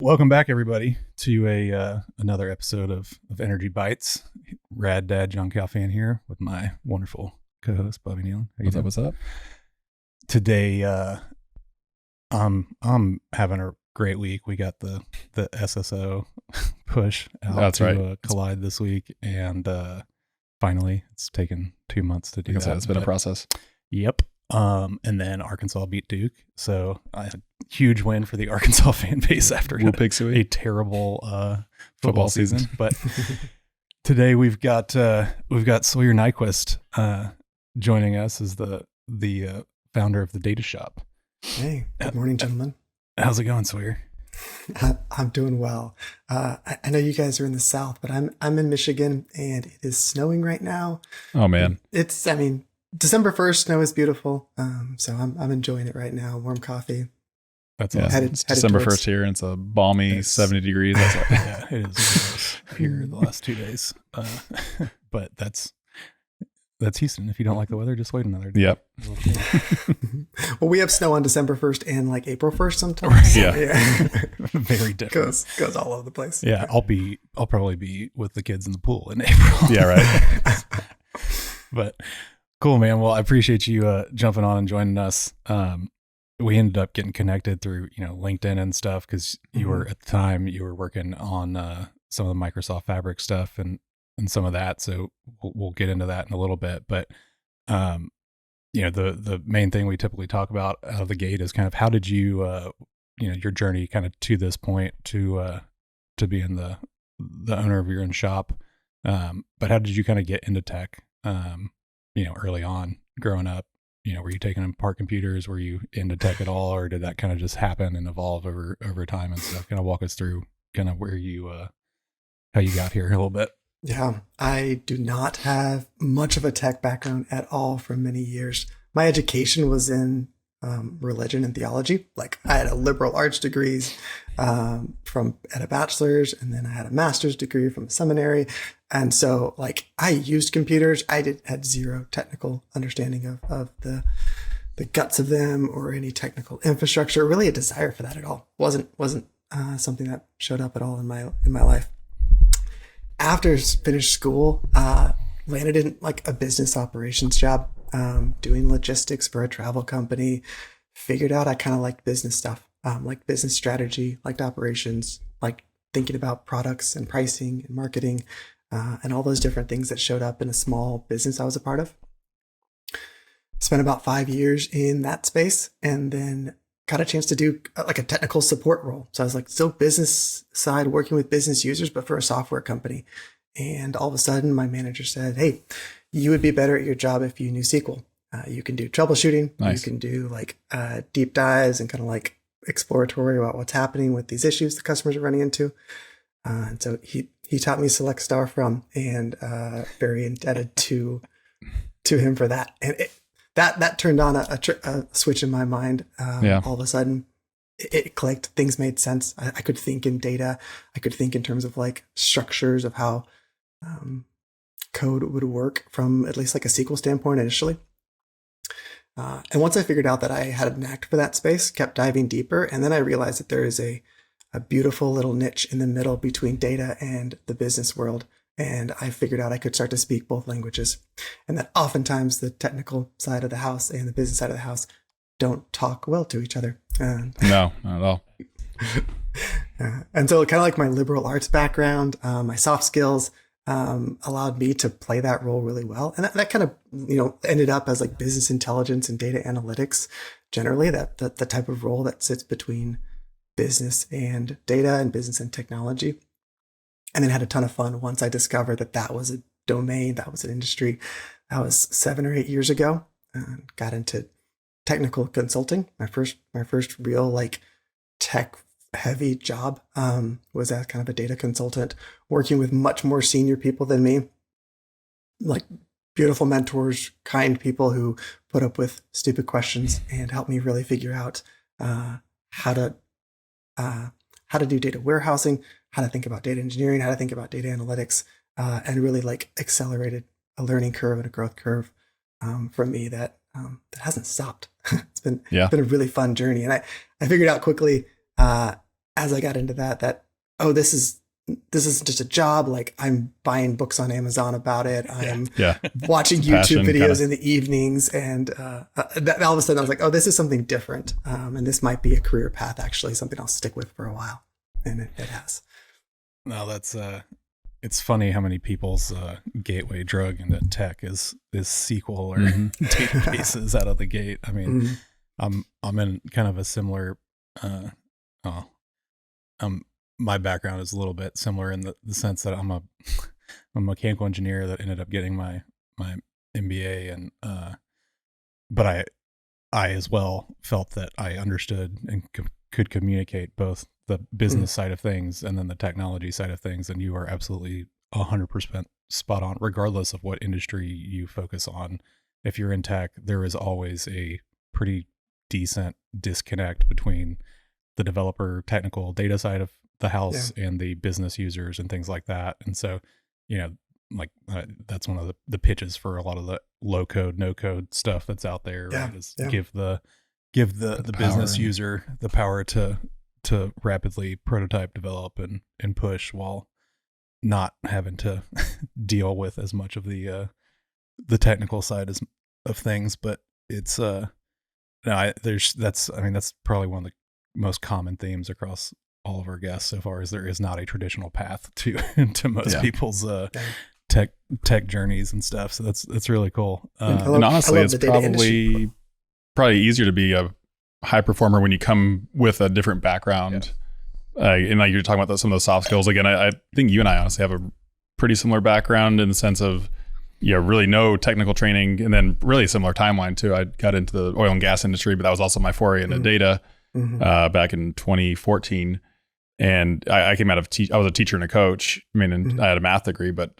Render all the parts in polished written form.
Welcome back, everybody, to another episode of Energy Bites. Rad Dad John Calfan here with my wonderful co-host Bobby Nealon. What's up? Today, I'm having a great week. We got the SSO push out That's right. Collide this week, and finally, it's taken 2 months to do that. It's been a process. Yep. And then Arkansas beat Duke, so a huge win for the Arkansas fan base after a terrible football season. But today we've got Sawyer Nyquist joining us as the founder of the Data Shop. Hey, good morning, gentlemen. How's it going, Sawyer? I'm doing well. I know you guys are in the South, but I'm in Michigan, and it is snowing right now. Oh man, December 1st, snow is beautiful. So I'm enjoying it right now. Warm coffee. That's awesome. It's December 1st here, and it's a balmy 70 degrees. Yeah, it is here the last 2 days. But that's Houston. If you don't like the weather, just wait another day. Yep. Well, we have snow on December 1st and like April 1st sometimes. Yeah. Very different. Goes all over the place. Yeah, I'll probably be with the kids in the pool in April. Yeah, right. But cool, man. Well, I appreciate you jumping on and joining us. We ended up getting connected through, LinkedIn and stuff because you were at the time you were working on some of the Microsoft Fabric stuff and some of that. So we'll get into that in a little bit. But the main thing we typically talk about out of the gate is kind of how did you your journey kind of to this point to being the owner of your own shop. But how did you kind of get into tech? Early on growing up, were you taking apart computers? Were you into tech at all, or did that kind of just happen and evolve over time and stuff? Kind of walk us through kind of where you, how you got here a little bit. Yeah, I do not have much of a tech background at all for many years. My education was in religion and theology. Like I had a liberal arts degrees at a bachelor's, and then I had a master's degree from a seminary. And so like I used computers. I had zero technical understanding of the guts of them or any technical infrastructure, really a desire for that at all. Wasn't something that showed up at all in my life. After finished school, landed in like a business operations job, doing logistics for a travel company. Figured out I kind of liked business stuff, like business strategy, liked operations, like thinking about products and pricing and marketing, and all those different things that showed up in a small business I was a part of. Spent about 5 years in that space, and then got a chance to do like a technical support role. So I was like still business side, working with business users, but for a software company. And all of a sudden my manager said, "Hey, you would be better at your job if you knew SQL. You can do troubleshooting. Nice. You can do like deep dives and kind of like exploratory about what's happening with these issues the customers are running into." And so he taught me Select Star from, and very indebted to him for that. And that turned on a switch in my mind. All of a sudden it clicked. Things made sense. I could think in data. I could think in terms of like structures of how code would work from at least like a SQL standpoint initially. And once I figured out that I had a knack for that space, kept diving deeper. And then I realized that there is a beautiful little niche in the middle between data and the business world. And I figured out I could start to speak both languages, and that oftentimes the technical side of the house and the business side of the house don't talk well to each other. No, not at all. And so kind of like my liberal arts background, my soft skills allowed me to play that role really well. And that kind of, ended up as like business intelligence and data analytics, generally the type of role that sits between business and data and business and technology. And then had a ton of fun once I discovered that was a domain, that was an industry. That was 7 or 8 years ago. Got into technical consulting. My first real like tech heavy job was as kind of a data consultant, working with much more senior people than me, like beautiful mentors, kind people who put up with stupid questions and helped me really figure out how to do data warehousing, how to think about data engineering, how to think about data analytics, and really like accelerated a learning curve and a growth curve for me that hasn't stopped. It's been a really fun journey. And I figured out quickly, as I got into that, oh, this isn't just a job. Like, I'm buying books on Amazon about it. I'm watching YouTube videos in the evenings. And that all of a sudden I was like, oh, this is something different. And this might be a career path, actually, something I'll stick with for a while. And it has. No, that's it's funny how many people's gateway drug into tech is SQL or databases out of the gate. I mean, I'm in kind of a similar my background is a little bit similar in the sense that I'm a mechanical engineer that ended up getting my MBA, and but I as well felt that I understood and could communicate both the business side of things and then the technology side of things. And you are absolutely 100% spot on, regardless of what industry you focus on. If you're in tech, there is always a pretty decent disconnect between the developer technical data side of the house and the business users and things like that. And so, like that's one of the pitches for a lot of the low code, no code stuff that's out there, right? Is give the business user the power to rapidly prototype, develop, and push, while not having to deal with as much of the technical side of things. But it's that's probably one of the most common themes across all of our guests so far, is there is not a traditional path to most people's tech journeys and stuff. So that's really cool. And honestly, it's probably easier to be a high performer when you come with a different background. And like you're talking about some of those soft skills. Again, I think you and I honestly have a pretty similar background in the sense of, really no technical training, and then really similar timeline too. I got into the oil and gas industry, but that was also my foray into data back in 2014. And I came out of I was a teacher and a coach. I mean, and I had a math degree, but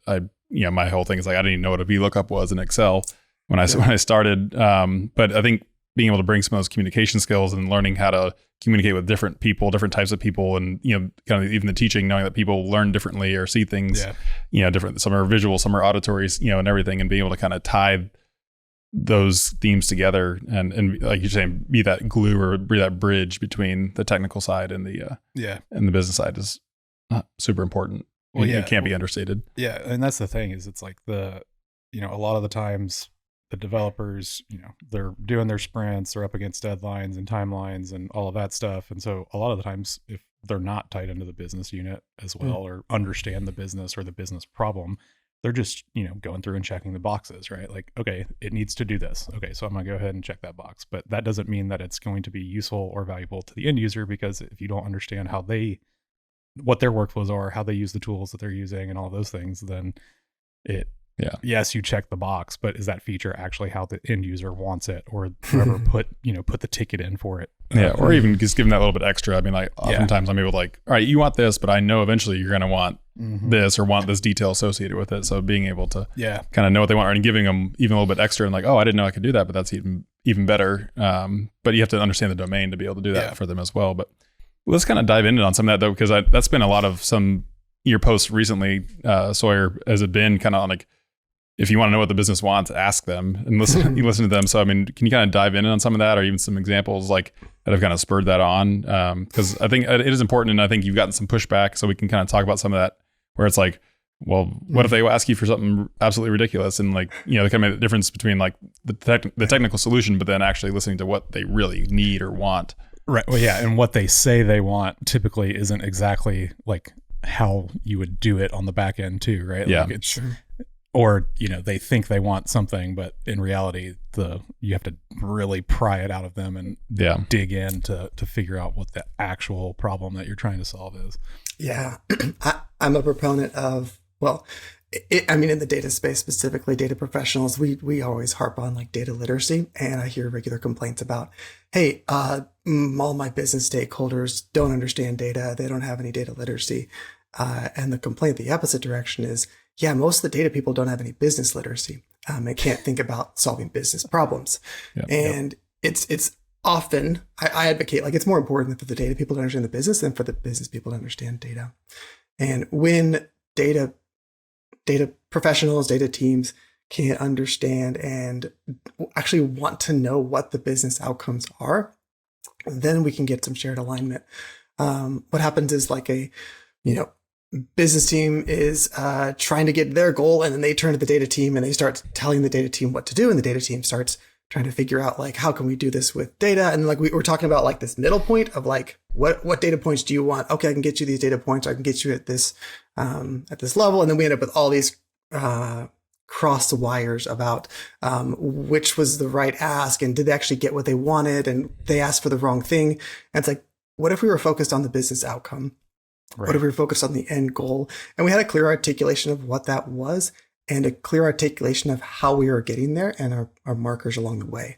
my whole thing is like, I didn't even know what a VLOOKUP was in Excel when I started. But I think being able to bring some of those communication skills and learning how to communicate with different people, different types of people, and kind of even the teaching, knowing that people learn differently or see things, different. Some are visual, some are auditory, and everything, and being able to kind of tie those themes together and like you're saying, be that glue or be that bridge between the technical side and the and the business side is super important. Well, it can't be understated. Yeah, and that's the thing, is it's like a lot of the times the developers, they're doing their sprints, they're up against deadlines and timelines and all of that stuff. And so a lot of the times, if they're not tied into the business unit as well, or understand the business or the business problem, they're just, going through and checking the boxes, right? Like, okay, it needs to do this. Okay, so I'm going to go ahead and check that box. But that doesn't mean that it's going to be useful or valuable to the end user, because if you don't understand what their workflows are, how they use the tools that they're using and all those things, then yes, you check the box, but is that feature actually how the end user wants it, or whoever put the ticket in for it? Or even just giving that a little bit extra. I mean, like oftentimes I'm able to like, all right, you want this, but I know eventually you're going to want this or want this detail associated with it. So being able to kind of know what they want, and giving them even a little bit extra, and like, oh, I didn't know I could do that, but that's even better. But you have to understand the domain to be able to do that for them as well. But let's kind of dive into on some of that though, because that's been a lot of some your posts recently, Sawyer, has it been kind of on like, if you want to know what the business wants, ask them and listen. You listen to them. So, I mean, can you kind of dive in on some of that, or even some examples like that have kind of spurred that on? Because I think it is important, and I think you've gotten some pushback. So we can kind of talk about some of that, where it's like, well, what if they ask you for something absolutely ridiculous, and like, they kind of make the difference between like the technical solution, but then actually listening to what they really need or want. Right. Well, yeah, and what they say they want typically isn't exactly like how you would do it on the back end too, right? Yeah. Like it's, or they think they want something, but in reality, you have to really pry it out of them and dig in to figure out what the actual problem that you're trying to solve is. Yeah, I'm a proponent of, in the data space specifically, data professionals, we always harp on like data literacy, and I hear regular complaints about, hey, all my business stakeholders don't understand data, they don't have any data literacy, and the complaint the opposite direction is, yeah, most of the data people don't have any business literacy. They can't think about solving business problems. And it's often, I advocate, like, it's more important for the data people to understand the business than for the business people to understand data. And when data professionals, data teams can't understand and actually want to know what the business outcomes are, then we can get some shared alignment. what happens is like business team is trying to get their goal, and then they turn to the data team and they start telling the data team what to do, and the data team starts trying to figure out like, how can we do this with data? And like we were talking about like this middle point of like, what data points do you want? Okay, I can get you these data points. I can get you at this level. And then we end up with all these cross wires about which was the right ask, and did they actually get what they wanted, and they asked for the wrong thing. And it's like, what if we were focused on the business outcome? Right. What if we were focused on the end goal? And we had a clear articulation of what that was, and a clear articulation of how we were getting there, and our markers along the way.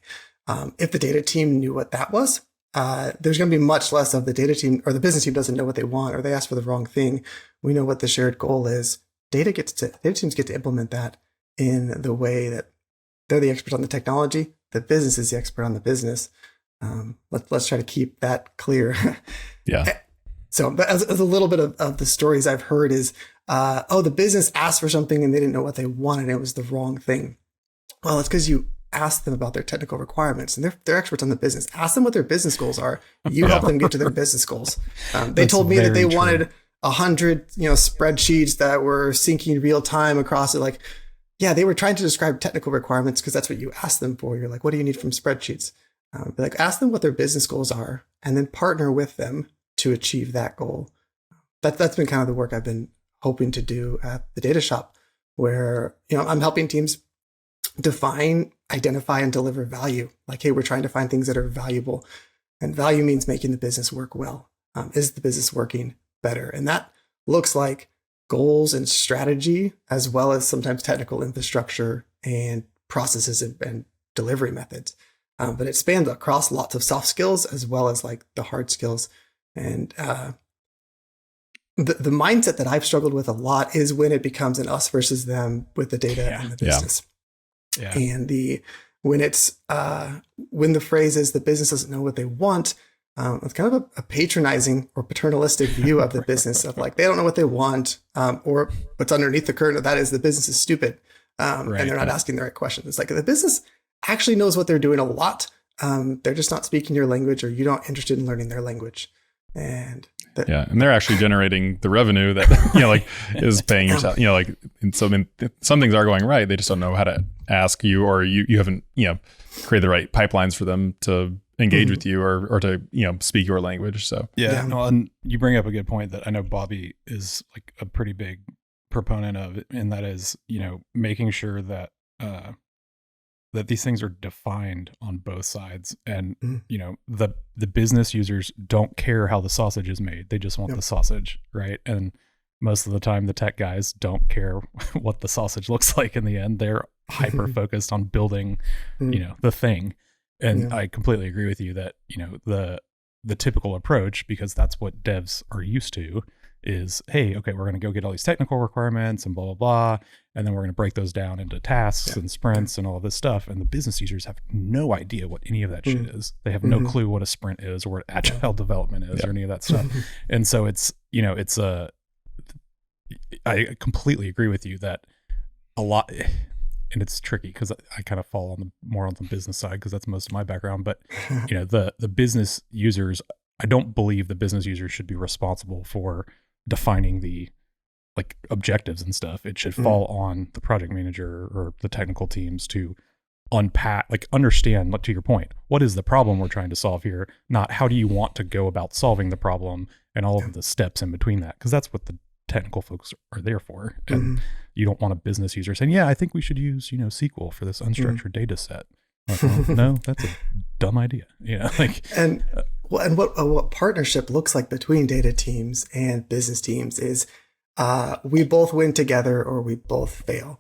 If the data team knew what that was, there's going to be much less of the data team, or the business team doesn't know what they want, or they ask for the wrong thing. We know what the shared goal is. Data teams get to implement that in the way that they're the experts on the technology. The business is the expert on the business. Let's try to keep that clear. Yeah. So, but as a little bit of the stories I've heard is, the business asked for something and they didn't know what they wanted. It was the wrong thing. Well, it's because you asked them about their technical requirements, and they're experts on the business. Ask them what their business goals are. You help them get to their business goals. They told me that they wanted 100, spreadsheets that were syncing real time across it. Like, yeah, they were trying to describe technical requirements because that's what you asked them for. You're like, what do you need from spreadsheets? Like, ask them what their business goals are, and then partner with them to achieve that goal. That's been kind of the work I've been hoping to do at the data shop, where, I'm helping teams define, identify, and deliver value. Like, hey, we're trying to find things that are valuable, and value means making the business work well. Is the business working better? And that looks like goals and strategy, as well as sometimes technical infrastructure and processes and delivery methods. But it spans across lots of soft skills as well as like the hard skills. And the mindset that I've struggled with a lot is when it becomes an us versus them with the data and the business. Yeah. And when the phrase is the business doesn't know what they want, it's kind of a patronizing or paternalistic view of the business of like, they don't know what they want, or what's underneath the curtain of that is the business is stupid, and they're not asking the right questions. It's like the business actually knows what they're doing a lot. They're just not speaking your language, or you're not interested in learning their language. And and they're actually generating the revenue that is paying yourself. And so some things are going right. They just don't know how to ask you, or you haven't created the right pipelines for them to engage with you or to speak your language. So no, and you bring up a good point that I know Bobby is like a pretty big proponent of, and that is making sure that that these things are defined on both sides, and the business users don't care how the sausage is made. They just want the sausage, right? And most of the time the tech guys don't care what the sausage looks like in the end. They're hyper focused on building the thing. And I completely agree with you that the typical approach, because that's what devs are used to, is, hey, okay, we're going to go get all these technical requirements and blah, blah, blah. And then we're going to break those down into tasks and sprints and all of this stuff. And the business users have no idea what any of that shit is. They have no clue what a sprint is, or what agile development is, or any of that stuff. And so it's, I completely agree with you that a lot, and it's tricky because I kind of fall more on the business side because that's most of my background. But, the business users, I don't believe the business users should be responsible for defining the objectives and stuff. It should fall on the project manager or the technical teams to unpack, understand, to your point, what is the problem we're trying to solve here? Not how do you want to go about solving the problem and all of the steps in between that, because that's what the technical folks are there for. And you don't want a business user saying, I think we should use, SQL for this unstructured data set. No, that's a dumb idea. And what partnership looks like between data teams and business teams is we both win together or we both fail.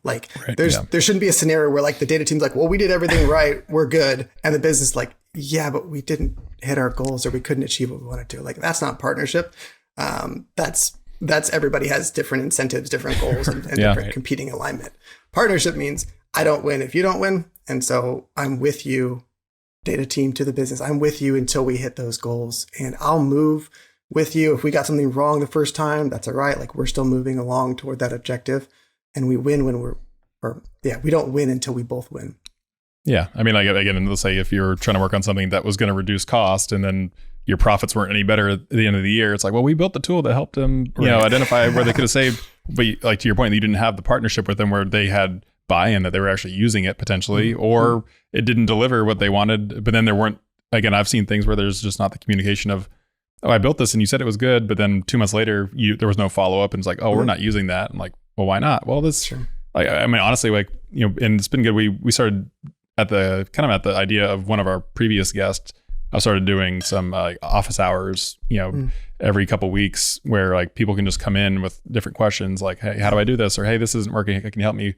There shouldn't be a scenario where the data team's like, well, we did everything right, we're good, and the business but we didn't hit our goals, or we couldn't achieve what we wanted to. That's not partnership. That's everybody has different incentives, different goals, and different competing alignment. Partnership means I don't win if you don't win, and so I'm with you, data team, to the business. I'm with you until we hit those goals, and I'll move with you. If we got something wrong the first time, that's all right. We're still moving along toward that objective, and we win when we don't win until we both win. Yeah. I mean, again, let's say if you're trying to work on something that was going to reduce cost, and then, your profits weren't any better at the end of the year. It's like, well, we built the tool that helped them, identify where they could have saved. But like to your point, you didn't have the partnership with them where they had buy-in that they were actually using it potentially, or it didn't deliver what they wanted. But then there weren't, again, I've seen things where there's just not the communication of, oh, I built this and you said it was good, but then 2 months later, there was no follow-up, and it's like, oh, we're not using that. And like, well, why not? Well, I mean, honestly, like, and it's been good. We started at the idea of one of our previous guests. I started doing some office hours, every couple of weeks, where like people can just come in with different questions, like, hey, how do I do this? Or, hey, this isn't working. Can you help me?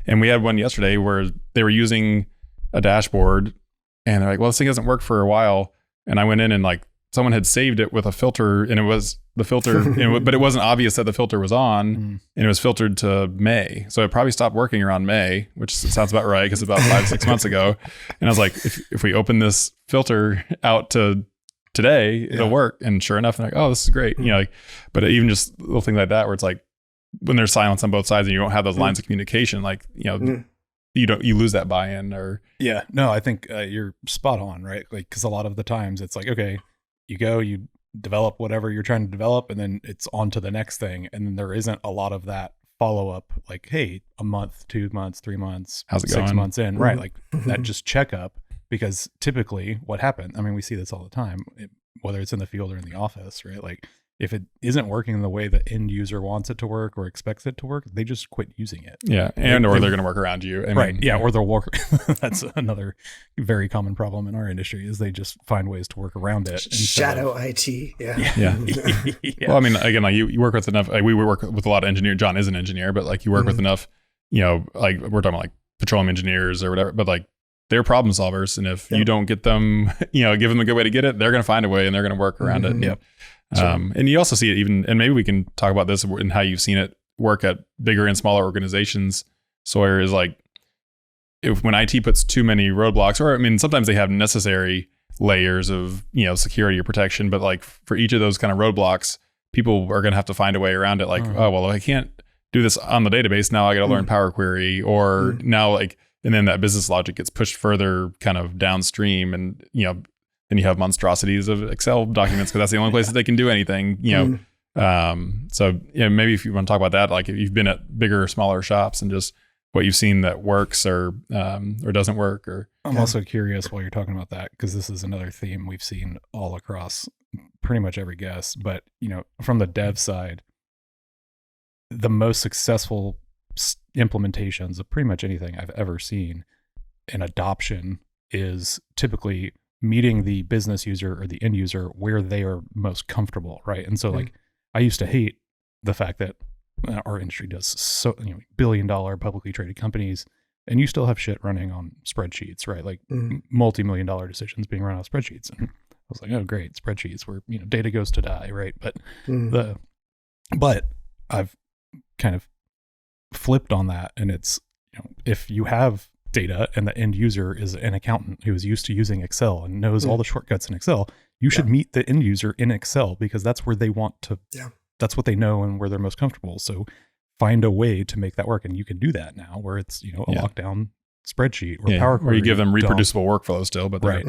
And we had one yesterday where they were using a dashboard, and they're like, well, this thing hasn't worked for a while. And I went in and like someone had saved it with a filter, and it was the filter, but it wasn't obvious that the filter was on, and it was filtered to May. So it probably stopped working around May, which sounds about right because about 5-6 months ago. And I was like, if we open this filter out to today, it'll work. And sure enough, they're like, oh, this is great. But even just little things like that, where it's like when there's silence on both sides and you don't have those lines of communication, like, you lose that buy-in. Or no, I think you're spot on, right? Like, because a lot of the times it's like, okay, you develop whatever you're trying to develop, and then it's on to the next thing. And then there isn't a lot of that follow-up, like, hey, a month, 2 months, 3 months, how's it 6 going? months in, right? Like that just checkup, because typically what happens, I mean, we see this all the time, whether it's in the field or in the office, right? Like if it isn't working the way the end user wants it to work or expects it to work, they just quit using it. Yeah. And or they're going to work around you. Or they'll work. That's another very common problem in our industry, is they just find ways to work around it. Shadow IT. Yeah. Well, I mean, again, like you work with enough, like we work with a lot of engineers. John is an engineer, but like you work with enough, like we're talking about like petroleum engineers or whatever, but like they're problem solvers. And if you don't get them, give them a good way to get it, they're going to find a way and they're going to work around it. Yep. And you also see it even, and maybe we can talk about this and how you've seen it work at bigger and smaller organizations. Sawyer, is like, when IT puts too many roadblocks, or I mean, sometimes they have necessary layers of, security or protection, but like for each of those kind of roadblocks, people are going to have to find a way around it. Like, oh, well, I can't do this on the database. Now I got to learn Power Query, or now like, and then that business logic gets pushed further kind of downstream, and, then you have monstrosities of Excel documents because that's the only place that they can do anything, So maybe if you want to talk about that, like if you've been at bigger or smaller shops and just what you've seen that works or doesn't work. Or I'm also curious while you're talking about that, because this is another theme we've seen all across pretty much every guest. But from the dev side, the most successful implementations of pretty much anything I've ever seen in adoption is typically meeting the business user or the end user where they are most comfortable, right? And so like I used to hate the fact that our industry does so billion-dollar publicly traded companies, and you still have shit running on spreadsheets, right? Like multi-million-dollar decisions being run on spreadsheets. And I was like, oh great, spreadsheets where data goes to die, right? But I've kind of flipped on that, and it's if you have data and the end user is an accountant who is used to using Excel and knows all the shortcuts in Excel, you should meet the end user in Excel, because that's where they want to, that's what they know and where they're most comfortable. So find a way to make that work. And you can do that now where it's, a lockdown spreadsheet or Power Query. Or you give them reproducible workflow still, but right.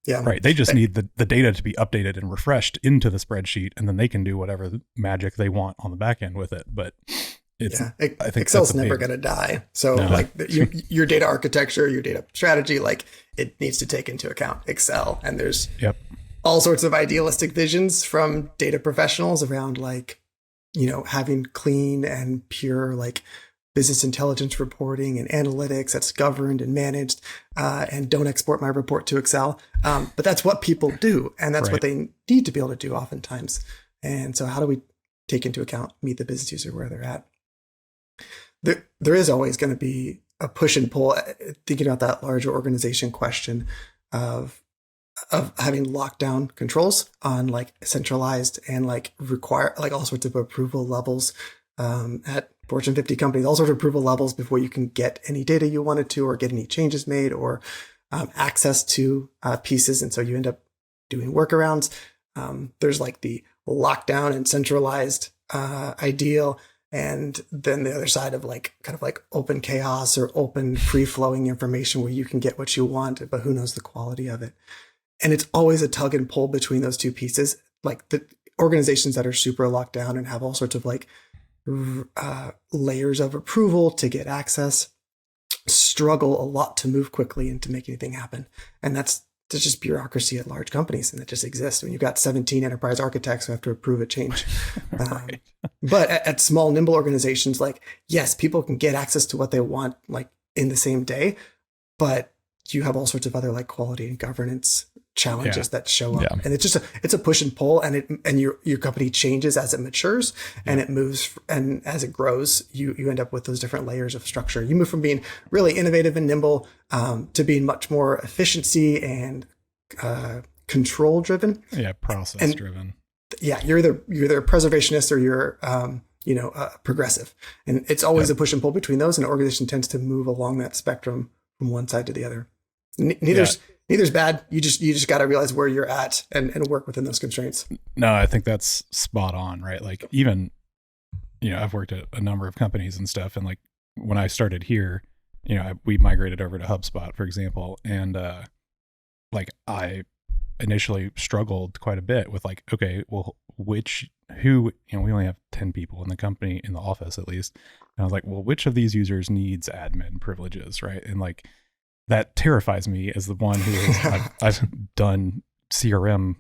Right. They just need the data to be updated and refreshed into the spreadsheet, and then they can do whatever magic they want on the back end with it. But I think Excel's never going to die. So your data architecture, your data strategy, like it needs to take into account Excel. And there's all sorts of idealistic visions from data professionals around like, having clean and pure like business intelligence reporting and analytics that's governed and managed, and don't export my report to Excel. But that's what people do. And that's what they need to be able to do oftentimes. And so how do we take into account, meet the business user where they're at? There is always going to be a push and pull, thinking about that larger organization question of having lockdown controls on like centralized and like require like all sorts of approval levels at Fortune 50 companies, all sorts of approval levels before you can get any data you wanted to, or get any changes made, or access to pieces. And so you end up doing workarounds. There's like the lockdown and centralized ideal. And then the other side of like kind of like open chaos or open free flowing information where you can get what you want, but who knows the quality of it. it's always a tug and pull between those two pieces. Like the organizations that are super locked down and have all sorts of like layers of approval to get access struggle a lot to move quickly and to make anything happen. And that's just bureaucracy at large companies, and it just exists when you've got 17 enterprise architects who have to approve a change. Right. But at small, nimble organizations, like, yes, people can get access to what they want like in the same day, but you have all sorts of other like quality and governance challenges that show up, and it's a push and pull, and your company changes as it matures and it moves, and as it grows, you end up with those different layers of structure. You move from being really innovative and nimble to being much more efficiency and control driven. Process driven. Yeah, you're either a preservationist or you're progressive, and it's always a push and pull between those. And an organization tends to move along that spectrum from one side to the other. Neither's bad. You just got to realize where you're at and work within those constraints. No, I think that's spot on, right? Like even, I've worked at a number of companies and stuff. And like when I started here, we migrated over to HubSpot, for example. And like I initially struggled quite a bit with like, okay, well, we only have 10 people in the company, in the office at least. And I was like, well, which of these users needs admin privileges, right? And like, that terrifies me as the one who is, I've done CRM,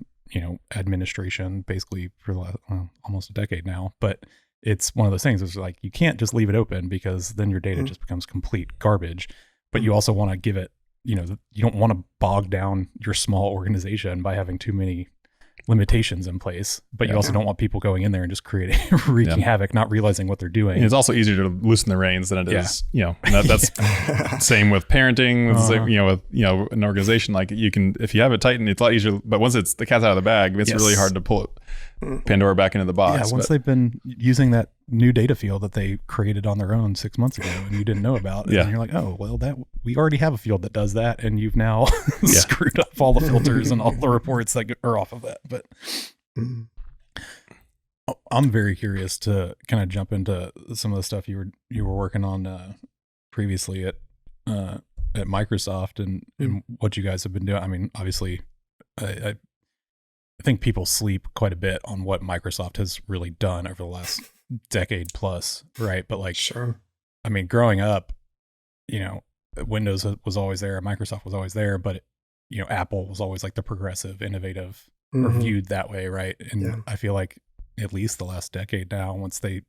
administration basically for the last, almost a decade now. But it's one of those things. It's like, you can't just leave it open because then your data just becomes complete garbage. But you also want to give it, you don't want to bog down your small organization by having too many limitations in place, but you also don't want people going in there and just creating wreaking havoc, not realizing what they're doing. And it's also easier to loosen the reins than it is, that's same with parenting, with an organization. Like you can, if you have it tightened, it's a lot easier, but once it's the cat's out of the bag, it's really hard to pull Pandora back into the box. Yeah, once they've been using that new data field that they created on their own 6 months ago and you didn't know about, and you're like, oh, well, that we already have a field that does that, and you've now screwed up all the filters and all the reports that are off of that. But I'm very curious to kind of jump into some of the stuff you were working on previously at Microsoft and what you guys have been doing. I mean, obviously, I think people sleep quite a bit on what Microsoft has really done over the last decade plus, right? But like, sure. I mean, growing up, Windows was always there, Microsoft was always there, but Apple was always like the progressive, innovative, or viewed that way, right? And I feel like at least the last decade now, once they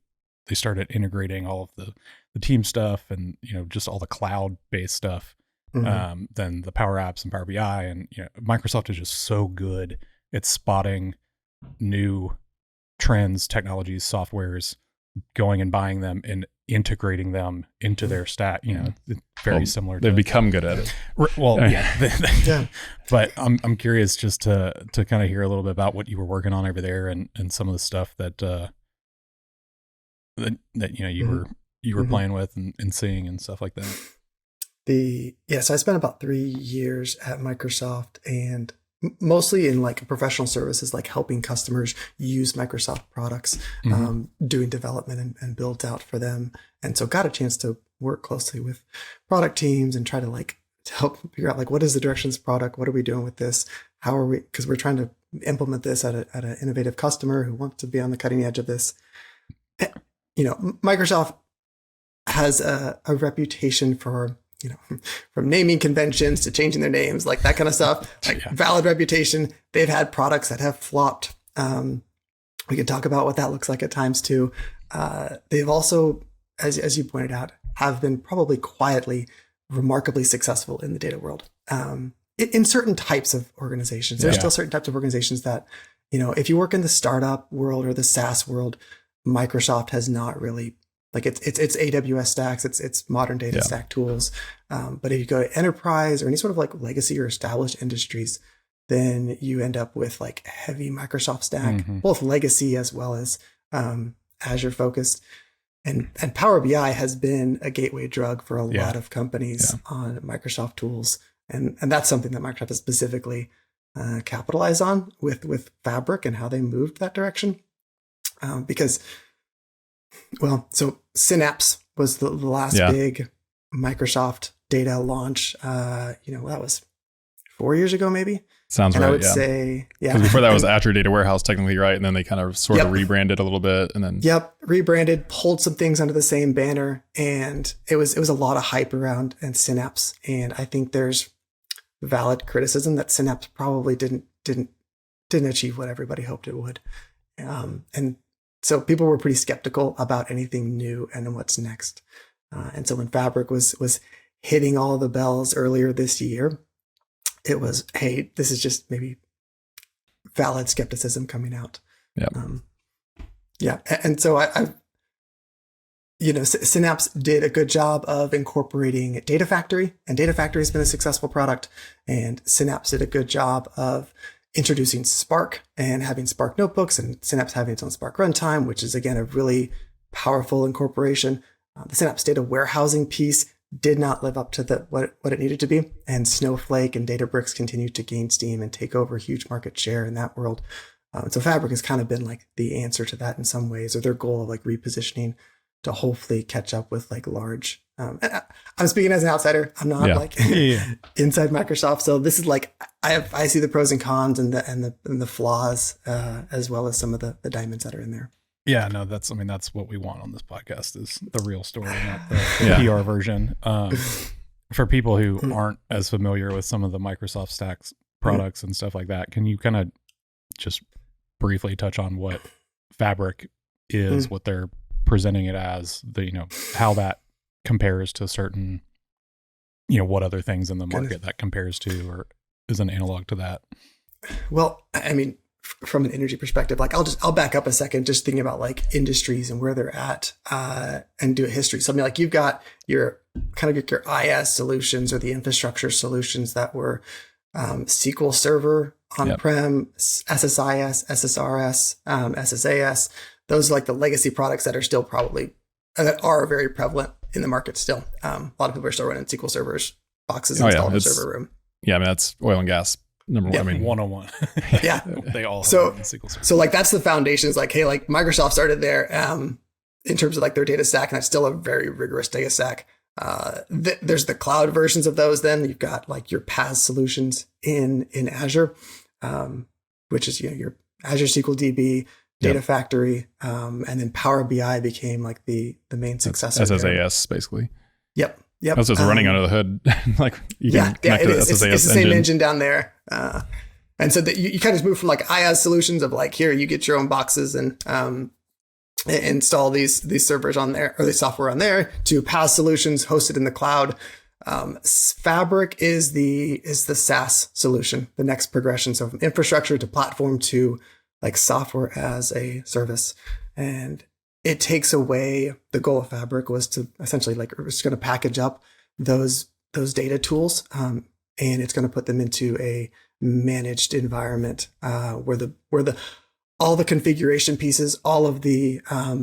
started integrating all of the team stuff and just all the cloud-based stuff, then the Power Apps and Power BI, and Microsoft is just so good at spotting new trends, technologies, softwares, going and buying them and integrating them into their stack. Very similar. They've become good at it. Well, yeah. But I'm curious just to kind of hear a little bit about what you were working on over there and some of the stuff that you were playing with and seeing and stuff like that. So I spent about 3 years at Microsoft, and mostly in like professional services, like helping customers use Microsoft products, doing development and build out for them. And so got a chance to work closely with product teams and try to help figure out what is the direction of this product? What are we doing with this? How are we, because we're trying to implement this at an innovative customer who wants to be on the cutting edge of this. Microsoft has a reputation for, from naming conventions to changing their names, like that kind of stuff, valid reputation. They've had products that have flopped. We can talk about what that looks like at times too. They've also, as you pointed out, have been probably quietly remarkably successful in the data world. In certain types of organizations, there's still certain types of organizations that, if you work in the startup world or the SaaS world, Microsoft has not really, it's AWS stacks, it's modern data stack tools. But if you go to enterprise or any sort of legacy or established industries, then you end up with heavy Microsoft stack, both legacy as well as Azure focused. And Power BI has been a gateway drug for a lot of companies on Microsoft tools. And that's something that Microsoft has specifically capitalized on with Fabric and how they moved that direction. So Synapse was the last big Microsoft data launch. That was 4 years ago, maybe. Sounds and right. I would say, Because before that was Azure Data Warehouse, technically, right? And then they kind of sort of rebranded a little bit, and then rebranded, pulled some things under the same banner, and it was a lot of hype around and Synapse. And I think there's valid criticism that Synapse probably didn't achieve what everybody hoped it would, and so people were pretty skeptical about anything new and what's next. And so when Fabric was hitting all the bells earlier this year, it was, hey, this is just maybe valid skepticism coming out. And so I Synapse did a good job of incorporating Data Factory, and Data Factory has been a successful product. And Synapse did a good job of introducing Spark and having Spark notebooks, and Synapse having its own Spark runtime, which is, again, a really powerful incorporation. The Synapse data warehousing piece did not live up to what it needed to be. And Snowflake and Databricks continued to gain steam and take over huge market share in that world. So Fabric has kind of been like the answer to that in some ways, or their goal of like repositioning to hopefully catch up with like large. And I'm speaking as an outsider. I'm not inside Microsoft. So this is like, I see the pros and cons and the flaws, as well as some of the diamonds that are in there. Yeah, no, that's what we want on this podcast, is the real story, not the PR version. For people who aren't as familiar with some of the Microsoft Stacks products and stuff like that, can you kind of just briefly touch on what Fabric is, what they're presenting it as, how that compares to certain, what other things in the market that compares to, or is an analog to that? Well, I mean, from an energy perspective, like I'll back up a second, just thinking about like industries and where they're at, and do a history. Something like you've got your IaaS solutions, or the infrastructure solutions that were SQL Server on-prem, SSIS, SSRS, SSAS. Those are like the legacy products that are still that are very prevalent in the market still. A lot of people are still running SQL servers, boxes installed in the server room. Yeah, I mean, that's oil and gas. Number one, I mean, 101. Yeah, they all have SQL Server. So like that's the foundation. Is like, hey, like Microsoft started there in terms of like their data stack, and that's still a very rigorous data stack. There's the cloud versions of those. Then you've got like your PaaS solutions in Azure, which is your Azure SQL DB, Data Factory, and then Power BI became like the main successor. SSAS basically. Yep. That's what's running under the hood. Like you can connect to the SSAS it's the same engine down there. And so that you kind of move from like IaaS solutions of like, here, you get your own boxes and install these servers on there, or the software on there, to PaaS solutions hosted in the cloud. Fabric is the SaaS solution, the next progression. So from infrastructure to platform to like software as a service. And it takes away, the goal of Fabric was to essentially like, it's going to package up those data tools, and it's going to put them into a managed environment, where all the configuration pieces, all of the a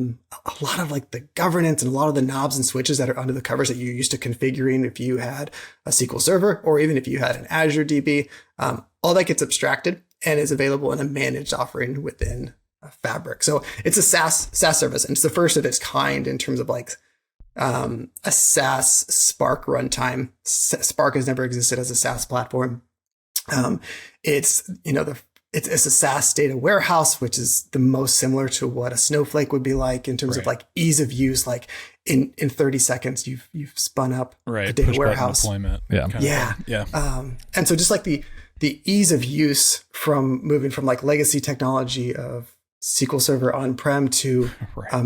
lot of like the governance and a lot of the knobs and switches that are under the covers that you're used to configuring if you had a SQL Server, or even if you had an Azure DB, all that gets abstracted and is available in a managed offering within Fabric. So it's a SaaS service, and it's the first of its kind in terms of like a SaaS Spark runtime. Spark has never existed as a SaaS platform. It's a SaaS data warehouse, which is the most similar to what a Snowflake would be like in terms of like ease of use. Like in 30 seconds, you've spun up a data warehouse. Deployment. And so just like the ease of use from moving from like legacy technology of SQL Server on-prem to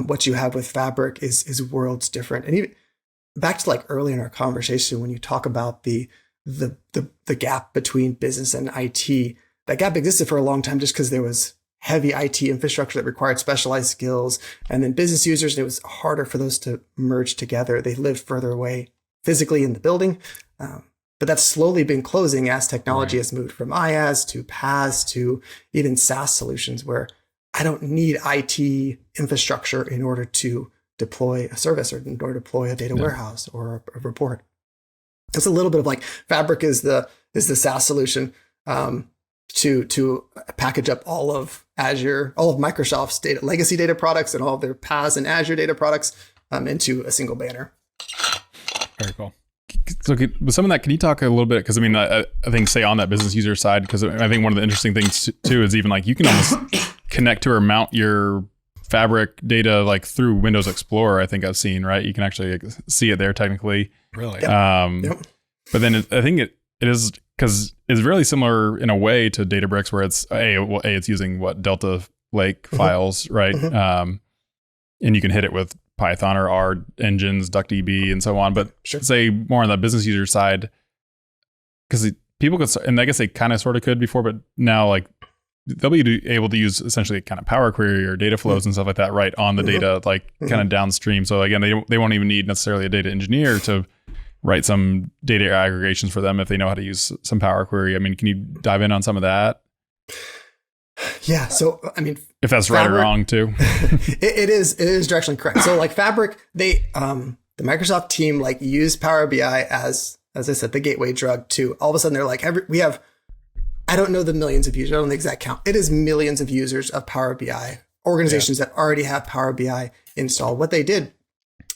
what you have with Fabric is worlds different. And even back to like early in our conversation, when you talk about the gap between business and IT, that gap existed for a long time just because there was heavy IT infrastructure that required specialized skills, and then business users, and it was harder for those to merge together. They lived further away physically in the building. But that's slowly been closing as technology has moved from IaaS to PaaS to even SaaS solutions, where I don't need IT infrastructure in order to deploy a service, or in order to deploy a data warehouse or a report. It's a little bit of like Fabric is the SaaS solution to package up all of Azure, all of Microsoft's legacy data products and all of their PaaS and Azure data products into a single banner. Very cool. So with some of that, can you talk a little bit? Because I mean, I think say on that business user side, because I think one of the interesting things too is even like you can almost connect to or mount your Fabric data like through Windows Explorer. I think I've seen, right? You can actually see it there technically. Really? Yep. But then I think it is because it's really similar in a way to Databricks, where it's it's using Delta Lake files, right? And you can hit it with Python or R engines, DuckDB, and so on. But say more on the business user side, because people could, and I guess they kind of sort of could before, but now like they'll be able to use essentially kind of Power Query or data flows and stuff like that right on the data, like kind of downstream. So again, they won't even need necessarily a data engineer to write some data aggregations for them if they know how to use some Power Query. I mean, can you dive in on some of that? Yeah. So, I mean, if that's Fabric, right or wrong too, it is directionally correct. So like Fabric, the Microsoft team like used Power BI as I said, the gateway drug to all of a sudden they're like, we have, I don't know the millions of users. I don't know the exact count. It is millions of users of Power BI, organizations that already have Power BI installed. What they did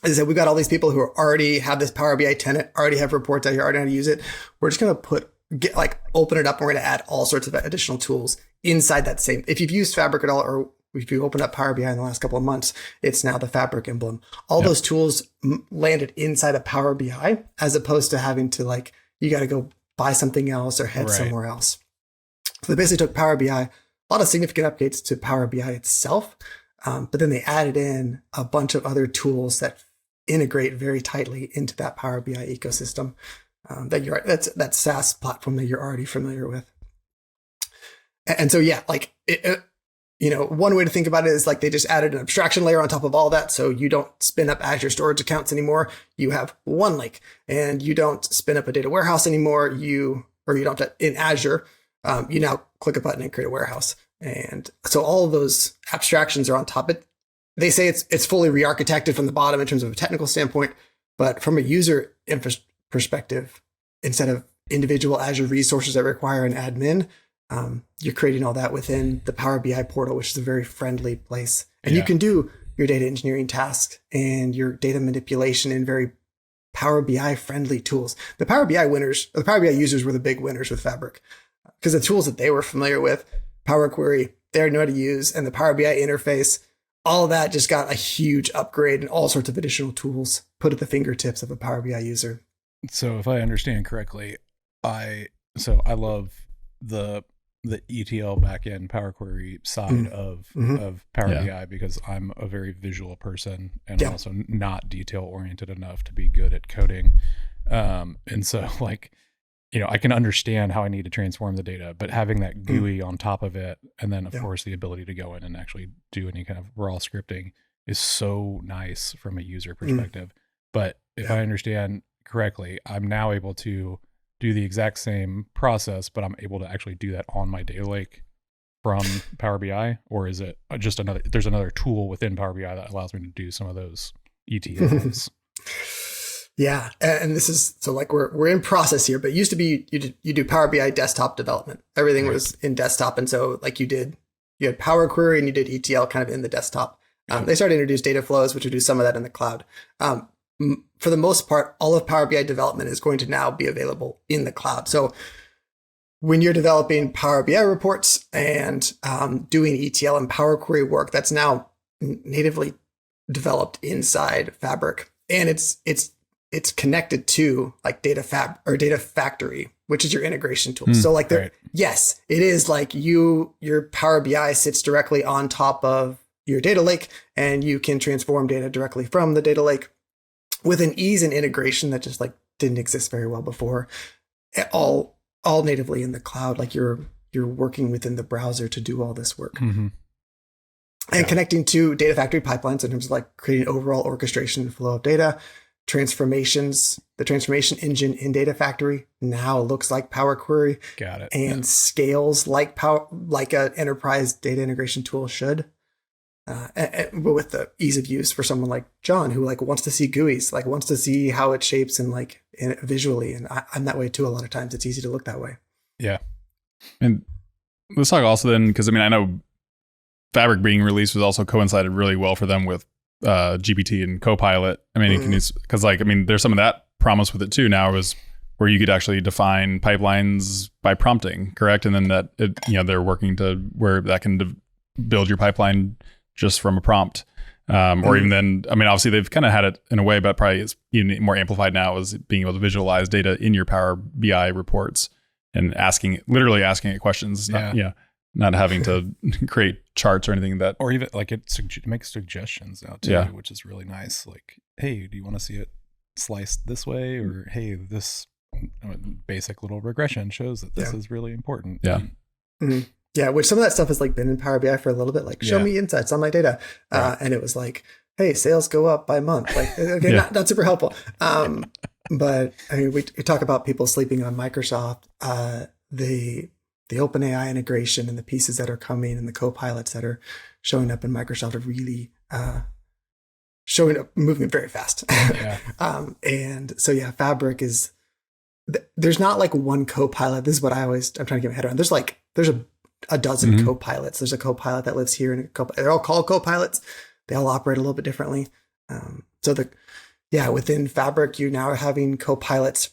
is that we got all these people who already have this Power BI tenant, already have reports out here, already know how to use it. We're just going to open it up and we're going to add all sorts of additional tools inside that same. If you've used Fabric at all, or if you opened up Power BI in the last couple of months, it's now the Fabric emblem. All those tools landed inside of Power BI, as opposed to having to like, you got to go buy something else or head somewhere else. So they basically took Power BI, a lot of significant updates to Power BI itself, but then they added in a bunch of other tools that integrate very tightly into that Power BI ecosystem that SaaS platform that you're already familiar with. And so, yeah, like, one way to think about it is like they just added an abstraction layer on top of all that. So you don't spin up Azure storage accounts anymore. You have one lake, and you don't spin up a data warehouse anymore. You don't in Azure. You now click a button and create a warehouse. And so all of those abstractions are on top of it. They say it's fully re-architected from the bottom in terms of a technical standpoint, but from a user perspective, instead of individual Azure resources that require an admin, you're creating all that within the Power BI portal, which is a very friendly place. And you can do your data engineering tasks and your data manipulation in very Power BI friendly tools. The Power BI users were the big winners with Fabric, because the tools that they were familiar with, Power Query, they know how to use, and the Power BI interface, all of that just got a huge upgrade and all sorts of additional tools put at the fingertips of a Power BI user. So if I understand correctly, I love the ETL backend Power Query side of Power BI, because I'm a very visual person and also not detail oriented enough to be good at coding. And so like, I can understand how I need to transform the data, but having that GUI on top of it, and then of course the ability to go in and actually do any kind of raw scripting is so nice from a user perspective. But if I understand correctly, I'm now able to do the exact same process, but I'm able to actually do that on my data lake from Power BI, or is it just there's another tool within Power BI that allows me to do some of those ETLs? Yeah. And this is, so like we're in process here, but it used to be, you do Power BI desktop development. Everything was in desktop. And so like you had Power Query and you did ETL kind of in the desktop. They started to introduce data flows, which would do some of that in the cloud. For the most part, all of Power BI development is going to now be available in the cloud. So when you're developing Power BI reports and doing ETL and Power Query work, that's now natively developed inside Fabric. And it's connected to like Data Factory, which is your integration tool. So like yes, it is like your Power BI sits directly on top of your data lake, and you can transform data directly from the data lake with an ease and integration that just like didn't exist very well before. All natively in the cloud, like you're working within the browser to do all this work. And connecting to Data Factory pipelines in terms of like creating overall orchestration and flow of data. Transformations, the transformation engine in Data Factory now looks like Power Query. Got it. And scales like an enterprise data integration tool should. But with the ease of use for someone like John, who like wants to see GUIs, like wants to see how it shapes and like visually. And I'm that way too. A lot of times it's easy to look that way. Yeah. And let's talk also then, because I mean, I know Fabric being released was also coincided really well for them with GPT and Copilot. I mean, you can use, because like, I mean, there's some of that promise with it too now was where you could actually define pipelines by prompting, correct? And then that, they're working to where that can build your pipeline just from a prompt. Or even then, I mean, obviously they've kind of had it in a way, but probably it's even more amplified now is being able to visualize data in your Power BI reports and literally asking it questions, not having to create charts or anything that, or even like it makes suggestions now too, which is really nice. Like, hey, do you want to see it sliced this way? Or hey, this basic little regression shows that this is really important. Yeah. Mm-hmm. Yeah, which some of that stuff has like been in Power BI for a little bit, like show me insights on my data. And it was like, hey, sales go up by month. Like, okay, not super helpful. But I mean, we talk about people sleeping on Microsoft, the OpenAI integration and the pieces that are coming and the co-pilots that are showing up in Microsoft are really showing up, moving very fast. And so, Fabric is, there's not like one co-pilot. This is what I'm trying to get my head around. There's a dozen co-pilots. There's a co-pilot that lives here, and they're all called co-pilots. They all operate a little bit differently. Within Fabric, you now are having co-pilots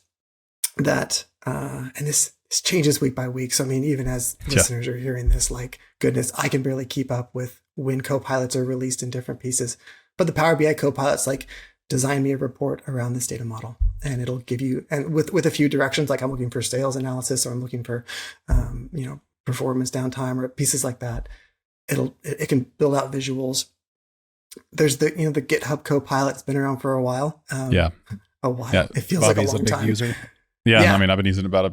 that, and this changes week by week. So, I mean, even as listeners are hearing this, like, goodness, I can barely keep up with when co-pilots are released in different pieces. But the Power BI co-pilots, like, design me a report around this data model, and it'll give you, and with a few directions, like I'm looking for sales analysis, or I'm looking for, performance downtime or pieces like that. It can build out visuals. There's the GitHub Copilot. It's been around for a while. A while. Yeah. It feels Bobby's like a long time. User. Yeah. I mean, I've been using it about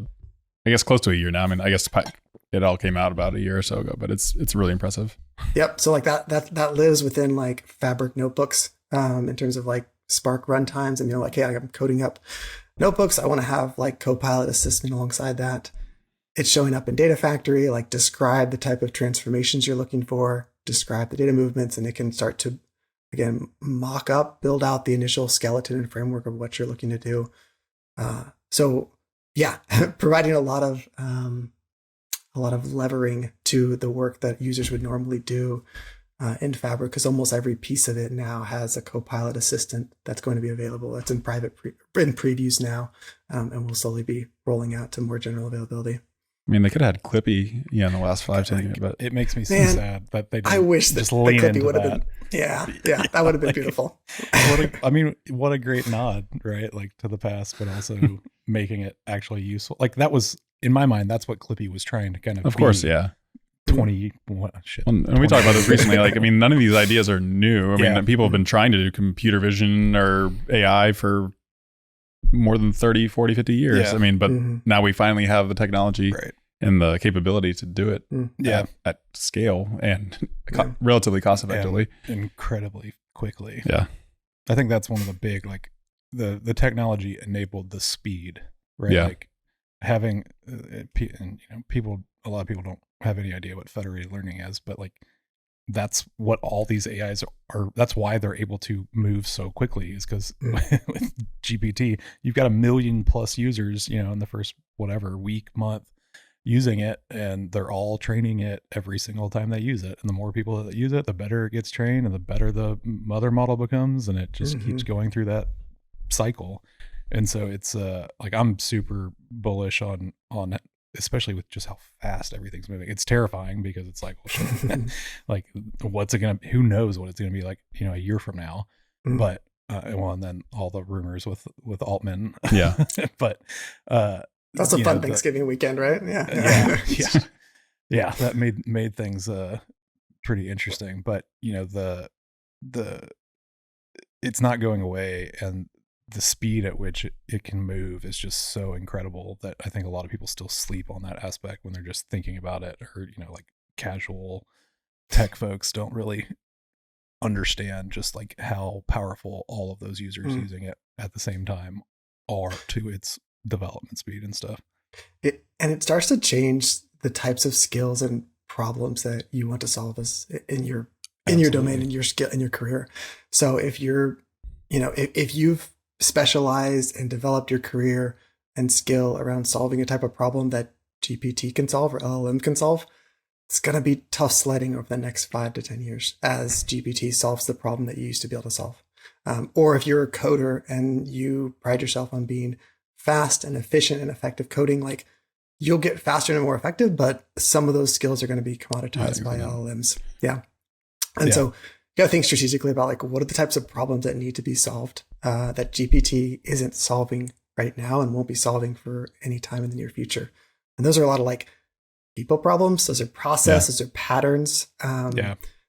I guess close to a year now. I mean, I guess it all came out about a year or so ago, but it's really impressive. Yep. So like that lives within like Fabric notebooks in terms of like Spark runtimes, and like, hey, I'm coding up notebooks. I want to have like Copilot assist me alongside that. It's showing up in Data Factory, like describe the type of transformations you're looking for, describe the data movements, and it can start to, again, build out the initial skeleton and framework of what you're looking to do. Providing a lot of levering to the work that users would normally do in Fabric, because almost every piece of it now has a Copilot assistant that's going to be available. That's in previews now, and will slowly be rolling out to more general availability. I mean, they could have had Clippy, in the last 5-10 years, but it makes me so sad that they didn't. I wish that just lean Clippy into would have that. been, that would have been beautiful. What a great nod, right? Like to the past, but also making it actually useful. Like that was, in my mind, that's what Clippy was trying to kind of. Of course, yeah. 20 shit. And we talked about this recently. Like, I mean, none of these ideas are new. I mean, people have been trying to do computer vision or AI for more than 30, 40, 50 years. I mean, but now we finally have the technology and the capability to do it at scale and relatively cost effectively. And incredibly quickly. Yeah. I think that's one of the big, like the technology enabled the speed, right? Yeah. Like having, and a lot of people don't have any idea what federated learning is, but like that's what all these AIs are. That's why they're able to move so quickly, is because with GPT, you've got 1 million plus users, in the first week, month using it, and they're all training it every single time they use it. And the more people that use it, the better it gets trained and the better the mother model becomes. And it just keeps going through that cycle. And so it's like, I'm super bullish on it, especially with just how fast everything's moving. It's terrifying because it's like, well, shit, like who knows what it's going to be like, a year from now. But, and then all the rumors with Altman. Yeah. But, that's a fun Thanksgiving weekend, right? Yeah. Yeah. That made things, pretty interesting, but it's not going away, and the speed at which it can move is just so incredible that I think a lot of people still sleep on that aspect when they're just thinking about it, or, like casual tech folks don't really understand just like how powerful all of those users using it at the same time are to its development speed and stuff. It starts to change the types of skills and problems that you want to solve in your domain, in your skill, in your career. So if you're, if you've specialized and developed your career and skill around solving a type of problem that GPT can solve or LLM can solve, it's going to be tough sledding over the next 5 to 10 years as GPT solves the problem that you used to be able to solve. Or if you're a coder and you pride yourself on being fast and efficient and effective coding, like you'll get faster and more effective, but some of those skills are going to be commoditized by LLMs. Yeah. And so you got to think strategically about like, what are the types of problems that need to be solved that GPT isn't solving right now and won't be solving for any time in the near future. And those are a lot of like people problems. Those are process, those are patterns.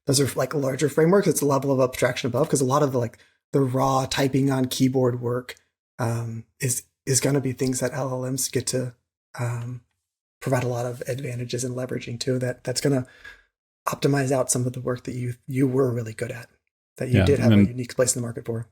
Those are like larger frameworks. It's a level of abstraction above, because a lot of the raw typing on keyboard work is going to be things that LLMs get to provide a lot of advantages and leveraging too. That's going to optimize out some of the work that you were really good at, that you did have a unique place in the market for.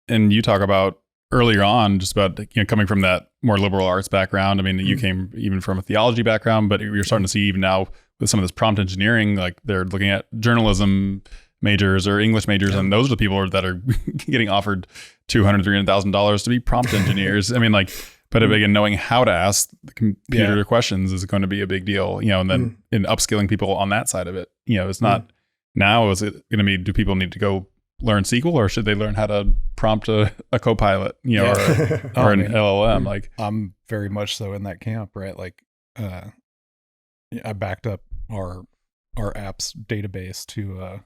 And you talk about earlier on just about coming from that more liberal arts background. I mean, you came even from a theology background, but you're starting to see even now with some of this prompt engineering, like they're looking at journalism majors or English majors, and those are the people that are getting offered $200,000, $300,000 to be prompt engineers. I mean, like, but again, knowing how to ask the computer questions is going to be a big deal, and then in upskilling people on that side of it, it's not now, is it going to be, do people need to go learn SQL, or should they learn how to prompt a Copilot, or an LLM? Like, I'm very much so in that camp, right? Like, I backed up our app's database to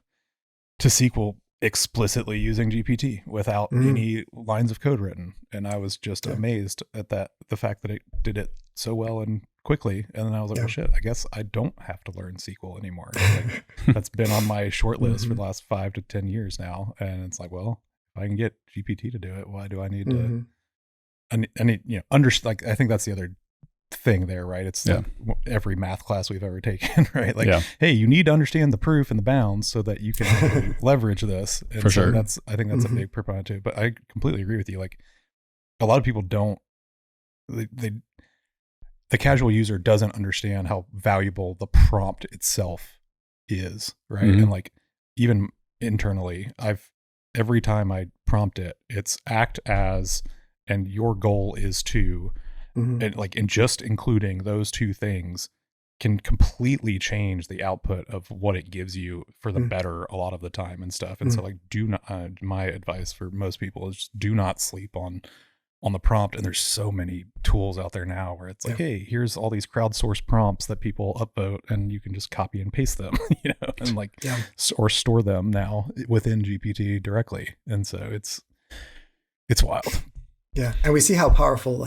SQL explicitly using GPT without any lines of code written, and I was just amazed at the fact that it did it so well and quickly. And then I was like, well, shit, I guess I don't have to learn SQL anymore. Like, that's been on my short list for the last 5 to 10 years now, and it's like, well, if I can get GPT to do it, why do I need to? I need, like, I think that's the other thing there, right? It's like every math class we've ever taken, right? Like, hey, you need to understand the proof and the bounds so that you can leverage this. And for sure. I think that's a big proponent too. But I completely agree with you. Like, a lot of people don't, the casual user doesn't understand how valuable the prompt itself is, right? And like, even internally, every time I prompt it, it's act as, and your goal is to, and like, and just including those two things can completely change the output of what it gives you for the better a lot of the time and stuff. And so, like, do not, my advice for most people is just do not sleep on the prompt. And there's so many tools out there now where it's like, hey, here's all these crowdsourced prompts that people upvote, and you can just copy and paste them, and like, or store them now within GPT directly. And so it's wild. Yeah. And we see how powerful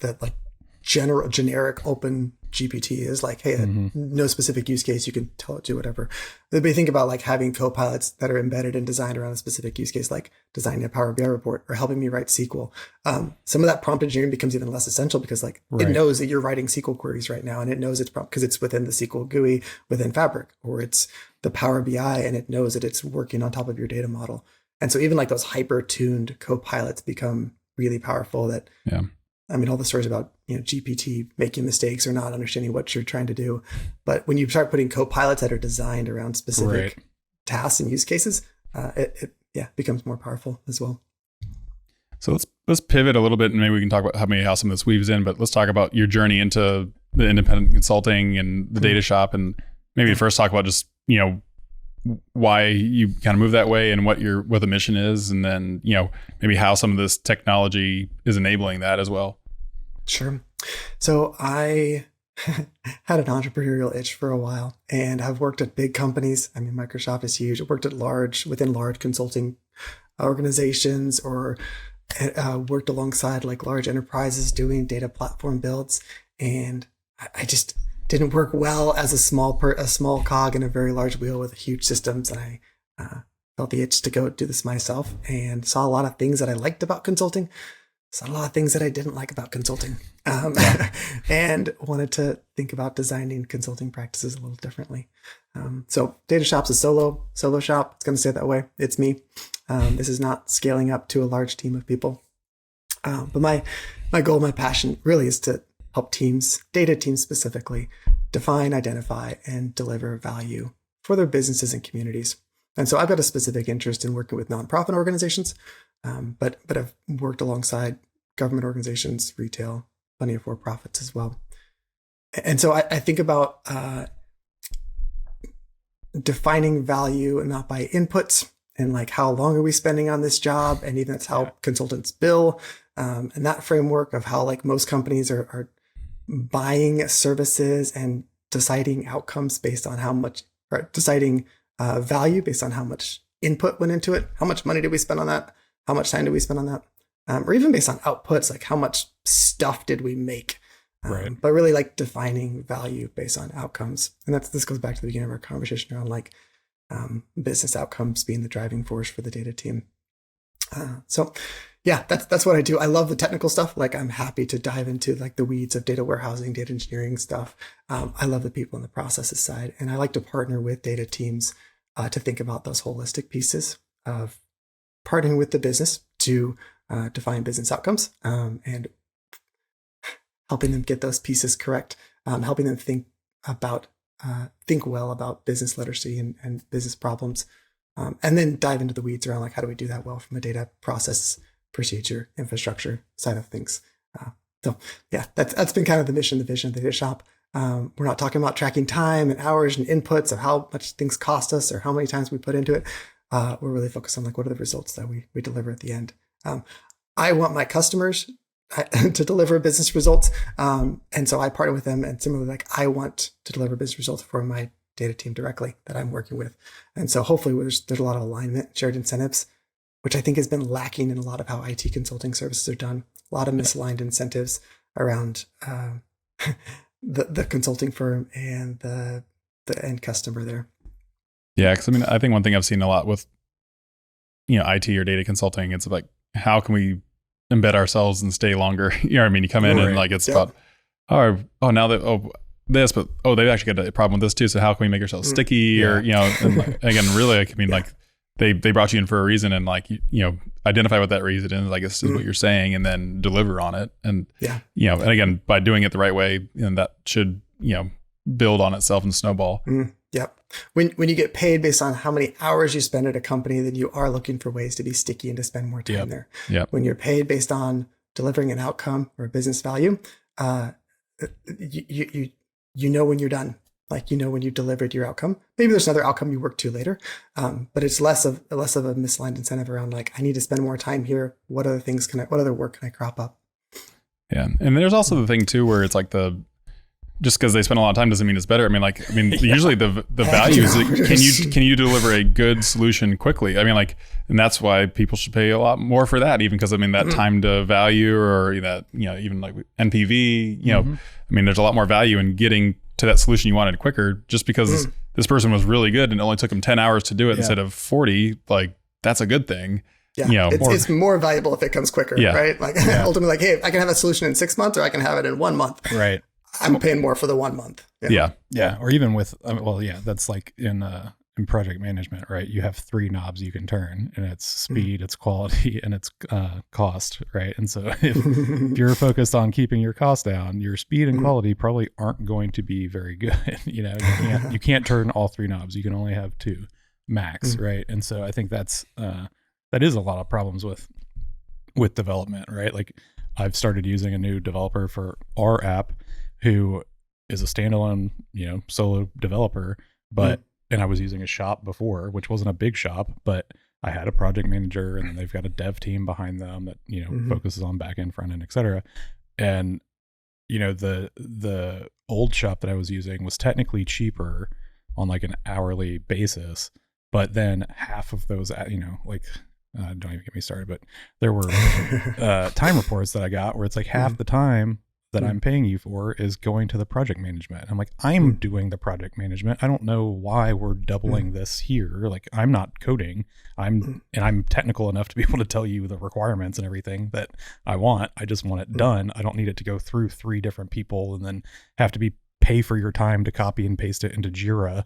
that generic open GPT is. Like, hey, no specific use case, you can tell it to whatever. But you think about like having copilots that are embedded and designed around a specific use case, like designing a Power BI report or helping me write SQL. Some of that prompt engineering becomes even less essential, because like it knows that you're writing SQL queries right now, and it knows it's prompt because it's within the SQL GUI within Fabric, or it's the Power BI, and it knows that it's working on top of your data model. And so even like those hyper tuned copilots become really powerful. That I mean, all the stories about GPT making mistakes or not understanding what you're trying to do, but when you start putting copilots that are designed around specific tasks and use cases, it becomes more powerful as well. So let's pivot a little bit, and maybe we can talk about how some of this weaves in. But let's talk about your journey into the independent consulting and the data shop, and maybe first talk about just why you kind of move that way and what the mission is, and then maybe how some of this technology is enabling that as well. Sure. So I had an entrepreneurial itch for a while, and I've worked at big companies. I mean, Microsoft is huge. I worked at within large consulting organizations, or worked alongside like large enterprises doing data platform builds. And I just didn't work well as a small cog in a very large wheel with huge systems. And I felt the itch to go do this myself, and saw a lot of things that I liked about consulting. Saw a lot of things that I didn't like about consulting, and wanted to think about designing consulting practices a little differently. So Data Shop's a solo shop. It's going to stay that way. It's me. This is not scaling up to a large team of people. But my goal, my passion really is to help teams, data teams specifically, define, identify, and deliver value for their businesses and communities. And so I've got a specific interest in working with nonprofit organizations, but I've worked alongside government organizations, retail, plenty of for-profits as well. And so I think about defining value not by inputs and like how long are we spending on this job, and even that's how consultants bill, and that framework of how like most companies are buying services and deciding outcomes based on how much, or deciding value based on how much input went into it, how much money did we spend on that, how much time did we spend on that, or even based on outputs, like how much stuff did we make. But really like defining value based on outcomes. And this goes back to the beginning of our conversation around like business outcomes being the driving force for the data team. So yeah, that's what I do. I love the technical stuff. Like I'm happy to dive into like the weeds of data warehousing, data engineering stuff. I love the people in the processes side. And I like to partner with data teams to think about those holistic pieces of partnering with the business to define business outcomes, and helping them get those pieces correct, helping them think well about business literacy and business problems, and then dive into the weeds around like how do we do that well from a data process, procedure, infrastructure side of things. So yeah, that's been kind of the mission, the vision of the data shop. We're not talking about tracking time and hours and inputs of how much things cost us or how many times we put into it. We're really focused on like what are the results that we deliver at the end. I want my customers to deliver business results. And so I partner with them, and similarly, like I want to deliver business results for my data team directly that I'm working with. And so hopefully there's a lot of alignment, shared incentives, which I think has been lacking in a lot of how IT consulting services are done. A lot of misaligned incentives around the consulting firm and the end customer there. Yeah, because I mean, I think one thing I've seen a lot with IT or data consulting, it's like how can we embed ourselves and stay longer? You know what I mean? You come in and like it's about now that this, but they've actually got a problem with this too. So how can we make ourselves sticky? Or and like, again, really, like, I mean, like they brought you in for a reason, and like identify what that reason is. Like this is what you're saying, and then deliver on it. And and again, by doing it the right way, and that should build on itself and snowball. Yep. When you get paid based on how many hours you spend at a company, then you are looking for ways to be sticky and to spend more time there. Yep. When you're paid based on delivering an outcome or a business value, you know when you're done. Like when you delivered your outcome. Maybe there's another outcome you work to later, but it's less of a misaligned incentive around like I need to spend more time here. What other work can I crop up? Yeah, and there's also the thing too where it's like just because they spend a lot of time doesn't mean it's better. Usually the value is can you deliver a good solution quickly? And that's why people should pay a lot more for that, even because that time to value or that even like NPV. There's a lot more value in getting to that solution you wanted quicker. Just because this person was really good and it only took them 10 hours to do it instead of 40, like that's a good thing. Yeah, it's more valuable if it comes quicker, right? Like ultimately, like hey, I can have a solution in 6 months, or I can have it in 1 month. Right. I'm paying more for the 1 month. Yeah. Or even with, that's like in project management, right? You have 3 knobs you can turn, and it's speed, it's quality, and it's cost, right? And so if you're focused on keeping your cost down, your speed and quality probably aren't going to be very good. You can't turn all 3 knobs. You can only have 2 max, right? And so I think that is a lot of problems with development, right? Like I've started using a new developer for our app who is a standalone, solo developer, but, and I was using a shop before, which wasn't a big shop, but I had a project manager, and then they've got a dev team behind them that, focuses on back end, front end, et cetera. And, the old shop that I was using was technically cheaper on like an hourly basis, but then half of those, don't even get me started, but there were time reports that I got where it's like half the time that I'm paying you for is going to the project management. I'm like, I'm doing the project management. I don't know why we're doubling this here. Like I'm not coding. I'm technical enough to be able to tell you the requirements and everything that I want. I just want it done. I don't need it to go through 3 different people and then have to pay for your time to copy and paste it into Jira.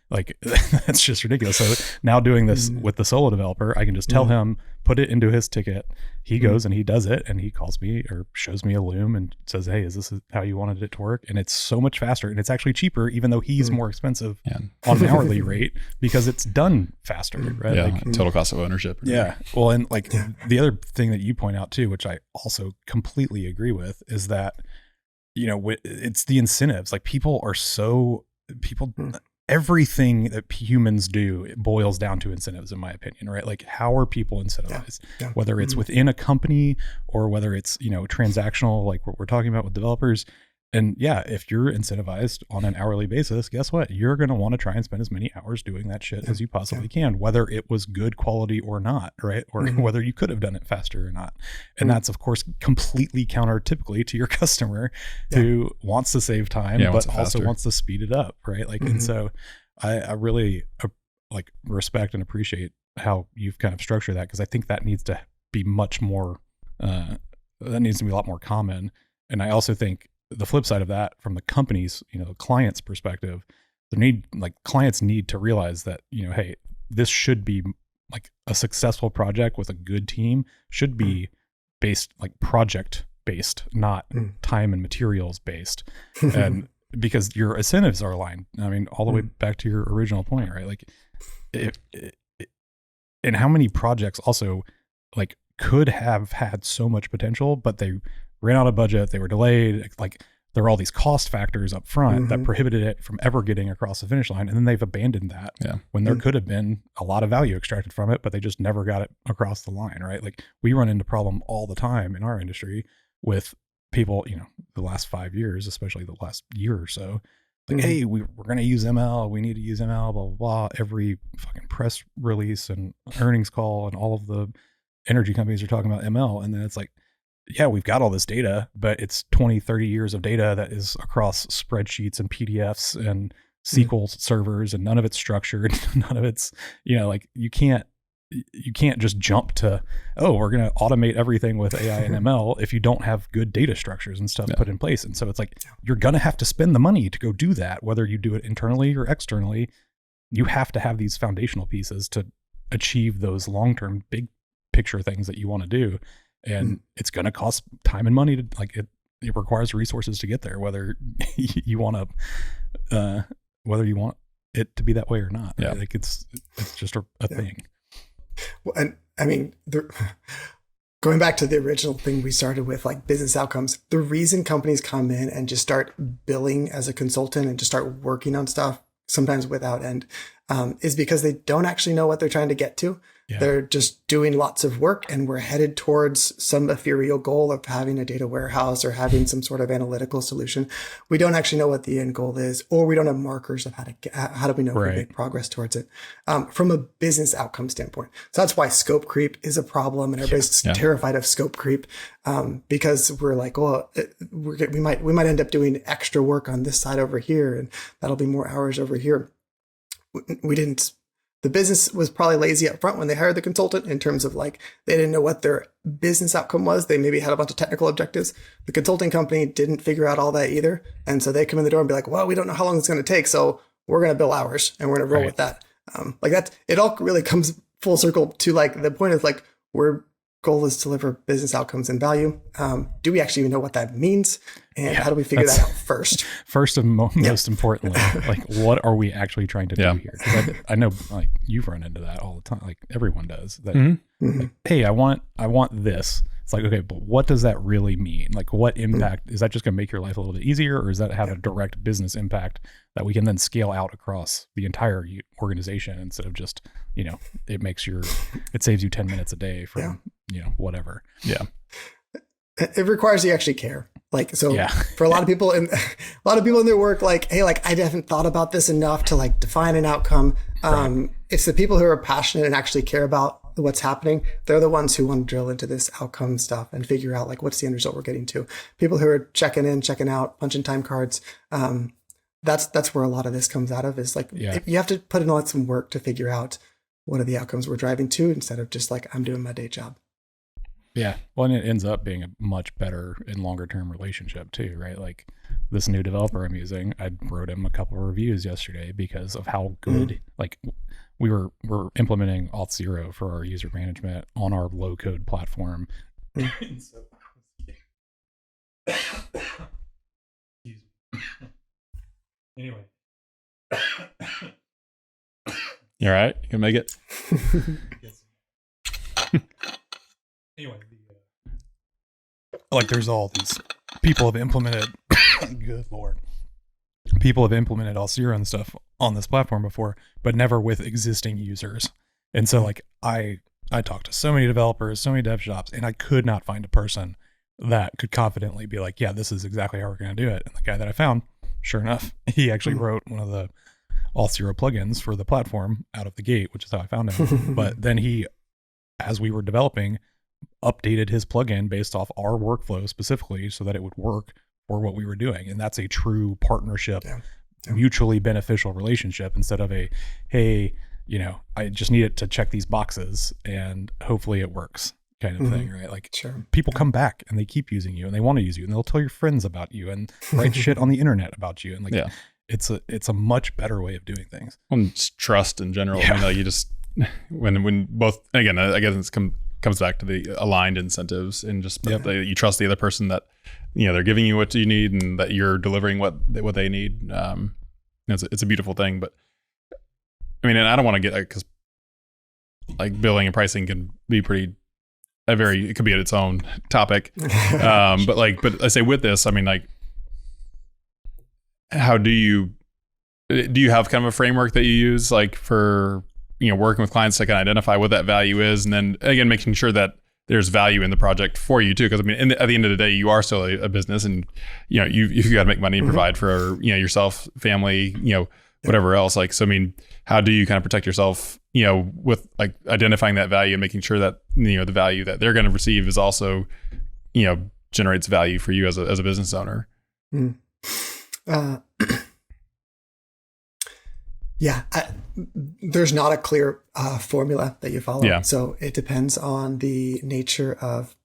Like that's just ridiculous. So now doing this with the solo developer, I can just tell him, put it into his ticket. He goes and he does it, and he calls me or shows me a loom and says, hey, is this how you wanted it to work? And it's so much faster, and it's actually cheaper, even though he's more expensive on an hourly rate because it's done faster, right? Yeah, like, total cost of ownership. Yeah. Well, and like the other thing that you point out too, which I also completely agree with, is that it's the incentives. Like people everything that humans do, it boils down to incentives, in my opinion, right? Like, how are people incentivized? Whether it's within a company or whether it's, transactional, like what we're talking about with developers. And yeah, if you're incentivized on an hourly basis, guess what? You're going to want to try and spend as many hours doing that shit as you possibly can, whether it was good quality or not, right? Or whether you could have done it faster or not. And that's, of course, completely counter typically to your customer who wants to save time, but also wants to speed it up, right? Like, and so I really like respect and appreciate how you've kind of structured that, because I think that needs to be much more, that needs to be a lot more common. And I also think the flip side of that, from the company's, the client's perspective, clients need to realize that, hey, this should be like a successful project with a good team should be based, like project based, not time and materials based. And because your incentives are aligned. I mean, all the way back to your original point, right? Like, and how many projects also like could have had so much potential, but they ran out of budget, they were delayed. Like, there were all these cost factors up front that prohibited it from ever getting across the finish line. And then they've abandoned that when there could have been a lot of value extracted from it, but they just never got it across the line, right? Like, we run into problem all the time in our industry with people, the last 5 years, especially the last year or so, like, hey, we're going to use ML. We need to use ML, blah, blah, blah. Every fucking press release and earnings call and all of the energy companies are talking about ML. And then it's like, yeah, we've got all this data, but it's 20, 30 years of data that is across spreadsheets and PDFs and SQL servers, and none of it's structured. None of it's, like, you can't just jump to, oh, we're going to automate everything with AI and ML if you don't have good data structures and stuff put in place. And so it's like, you're going to have to spend the money to go do that, whether you do it internally or externally. You have to have these foundational pieces to achieve those long-term big picture things that you want to do. And it's going to cost time and money to, like, it requires resources to get there, whether you want it to be that way or not. Yeah. Right? Like, it's just a thing. Well, and I mean, going back to the original thing we started with, like business outcomes, the reason companies come in and just start billing as a consultant and just start working on stuff, sometimes without end, is because they don't actually know what they're trying to get to. Yeah. They're just doing lots of work, and we're headed towards some ethereal goal of having a data warehouse or having some sort of analytical solution. We don't actually know what the end goal is, or we don't have markers of how do we know if we make progress towards it from a business outcome standpoint. So that's why scope creep is a problem, and everybody's terrified of scope creep because we're like, well, we might end up doing extra work on this side over here, and that'll be more hours over here. We didn't. The business was probably lazy up front when they hired the consultant in terms of, like, they didn't know what their business outcome was. They maybe had a bunch of technical objectives. The consulting company didn't figure out all that either. And so they come in the door and be like, well, we don't know how long it's going to take, so we're going to bill hours and we're going to roll with that. Like that, it all really comes full circle to, like, the point is, like, we're goal is to deliver business outcomes and value. Do we actually even know what that means? And how do we figure that out first? First and most importantly, like, what are we actually trying to do here? 'Cause I know, like, you've run into that all the time. Like, everyone does that. Like, hey, I want this. It's like, okay, but what does that really mean? Like, what impact is that? Just going to make your life a little bit easier, or is that have a direct business impact that we can then scale out across the entire organization instead of just, it saves you 10 minutes a day from, whatever. Yeah. It requires you actually care. Like, so for a lot of people in their work, like, hey, like, I haven't thought about this enough to, like, define an outcome. It's the people who are passionate and actually care about what's happening. They're the ones who want to drill into this outcome stuff and figure out, like, what's the end result we're getting to. People who are checking in, checking out, punching time cards. That's where a lot of this comes out of, is like, you have to put in some work to figure out what are the outcomes we're driving to, instead of just like, I'm doing my day job. Yeah. Well, and it ends up being a much better and longer term relationship too, right? Like, this new developer I'm using, I wrote him a couple of reviews yesterday because of how good, like, we're implementing Auth0 for our user management on our low code platform. Anyway. You all right? You can make it? Anyway, like, there's all these people have implemented, good Lord, people have implemented Auth0 and stuff on this platform before, but never with existing users. And so like I talked to so many developers, so many dev shops, and I could not find a person that could confidently be like, yeah, this is exactly how we're going to do it. And the guy that I found, sure enough, he actually wrote one of the Auth0 plugins for the platform out of the gate, which is how I found him. But then he, as we were developing, updated his plugin based off our workflow specifically so that it would work for what we were doing. And that's a true partnership, mutually beneficial relationship, instead of a, hey, you know, I just need it to check these boxes and hopefully it works kind of thing, right? Like people come back and they keep using you and they want to use you and they'll tell your friends about you and write shit on the internet about you. And like, it's a much better way of doing things. Well, just trust in general. I mean, like you just, when both, again, I guess it's comes back to the aligned incentives and just you trust the other person that, you know, they're giving you what you need and that you're delivering what they need. It's a beautiful thing, but I mean, and I don't want to get, because like billing and pricing can be it could be at its own topic. But I say with this, I mean, like, how do you have kind of a framework that you use, like for, you know, working with clients to kind of identify what that value is, and then again making sure that there's value in the project for you too? Because I mean, at the end of the day, you are still a business, and you know you got to make money and provide for, you know, yourself, family, you know, whatever else. Like, so I mean, how do you kind of protect yourself, you know, with like identifying that value and making sure that, you know, the value that they're going to receive is also, you know, generates value for you as a business owner? There's not a clear formula that you follow. Yeah. So it depends on the nature of,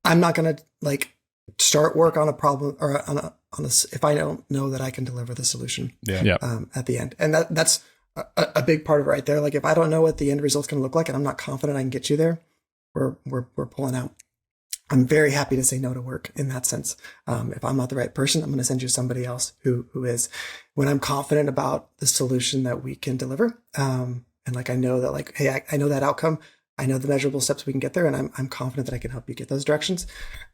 I'm not going to like start work on a problem or on a if I don't know that I can deliver the solution at the end. And that's a big part of it right there. Like if I don't know what the end result's going to look like and I'm not confident I can get you there, we're pulling out. I'm very happy to say no to work in that sense. If I'm not the right person, I'm going to send you somebody else who is. When I'm confident about the solution that we can deliver, and like I know that, like, hey, I know that outcome, I know the measurable steps we can get there, and I'm confident that I can help you get those directions.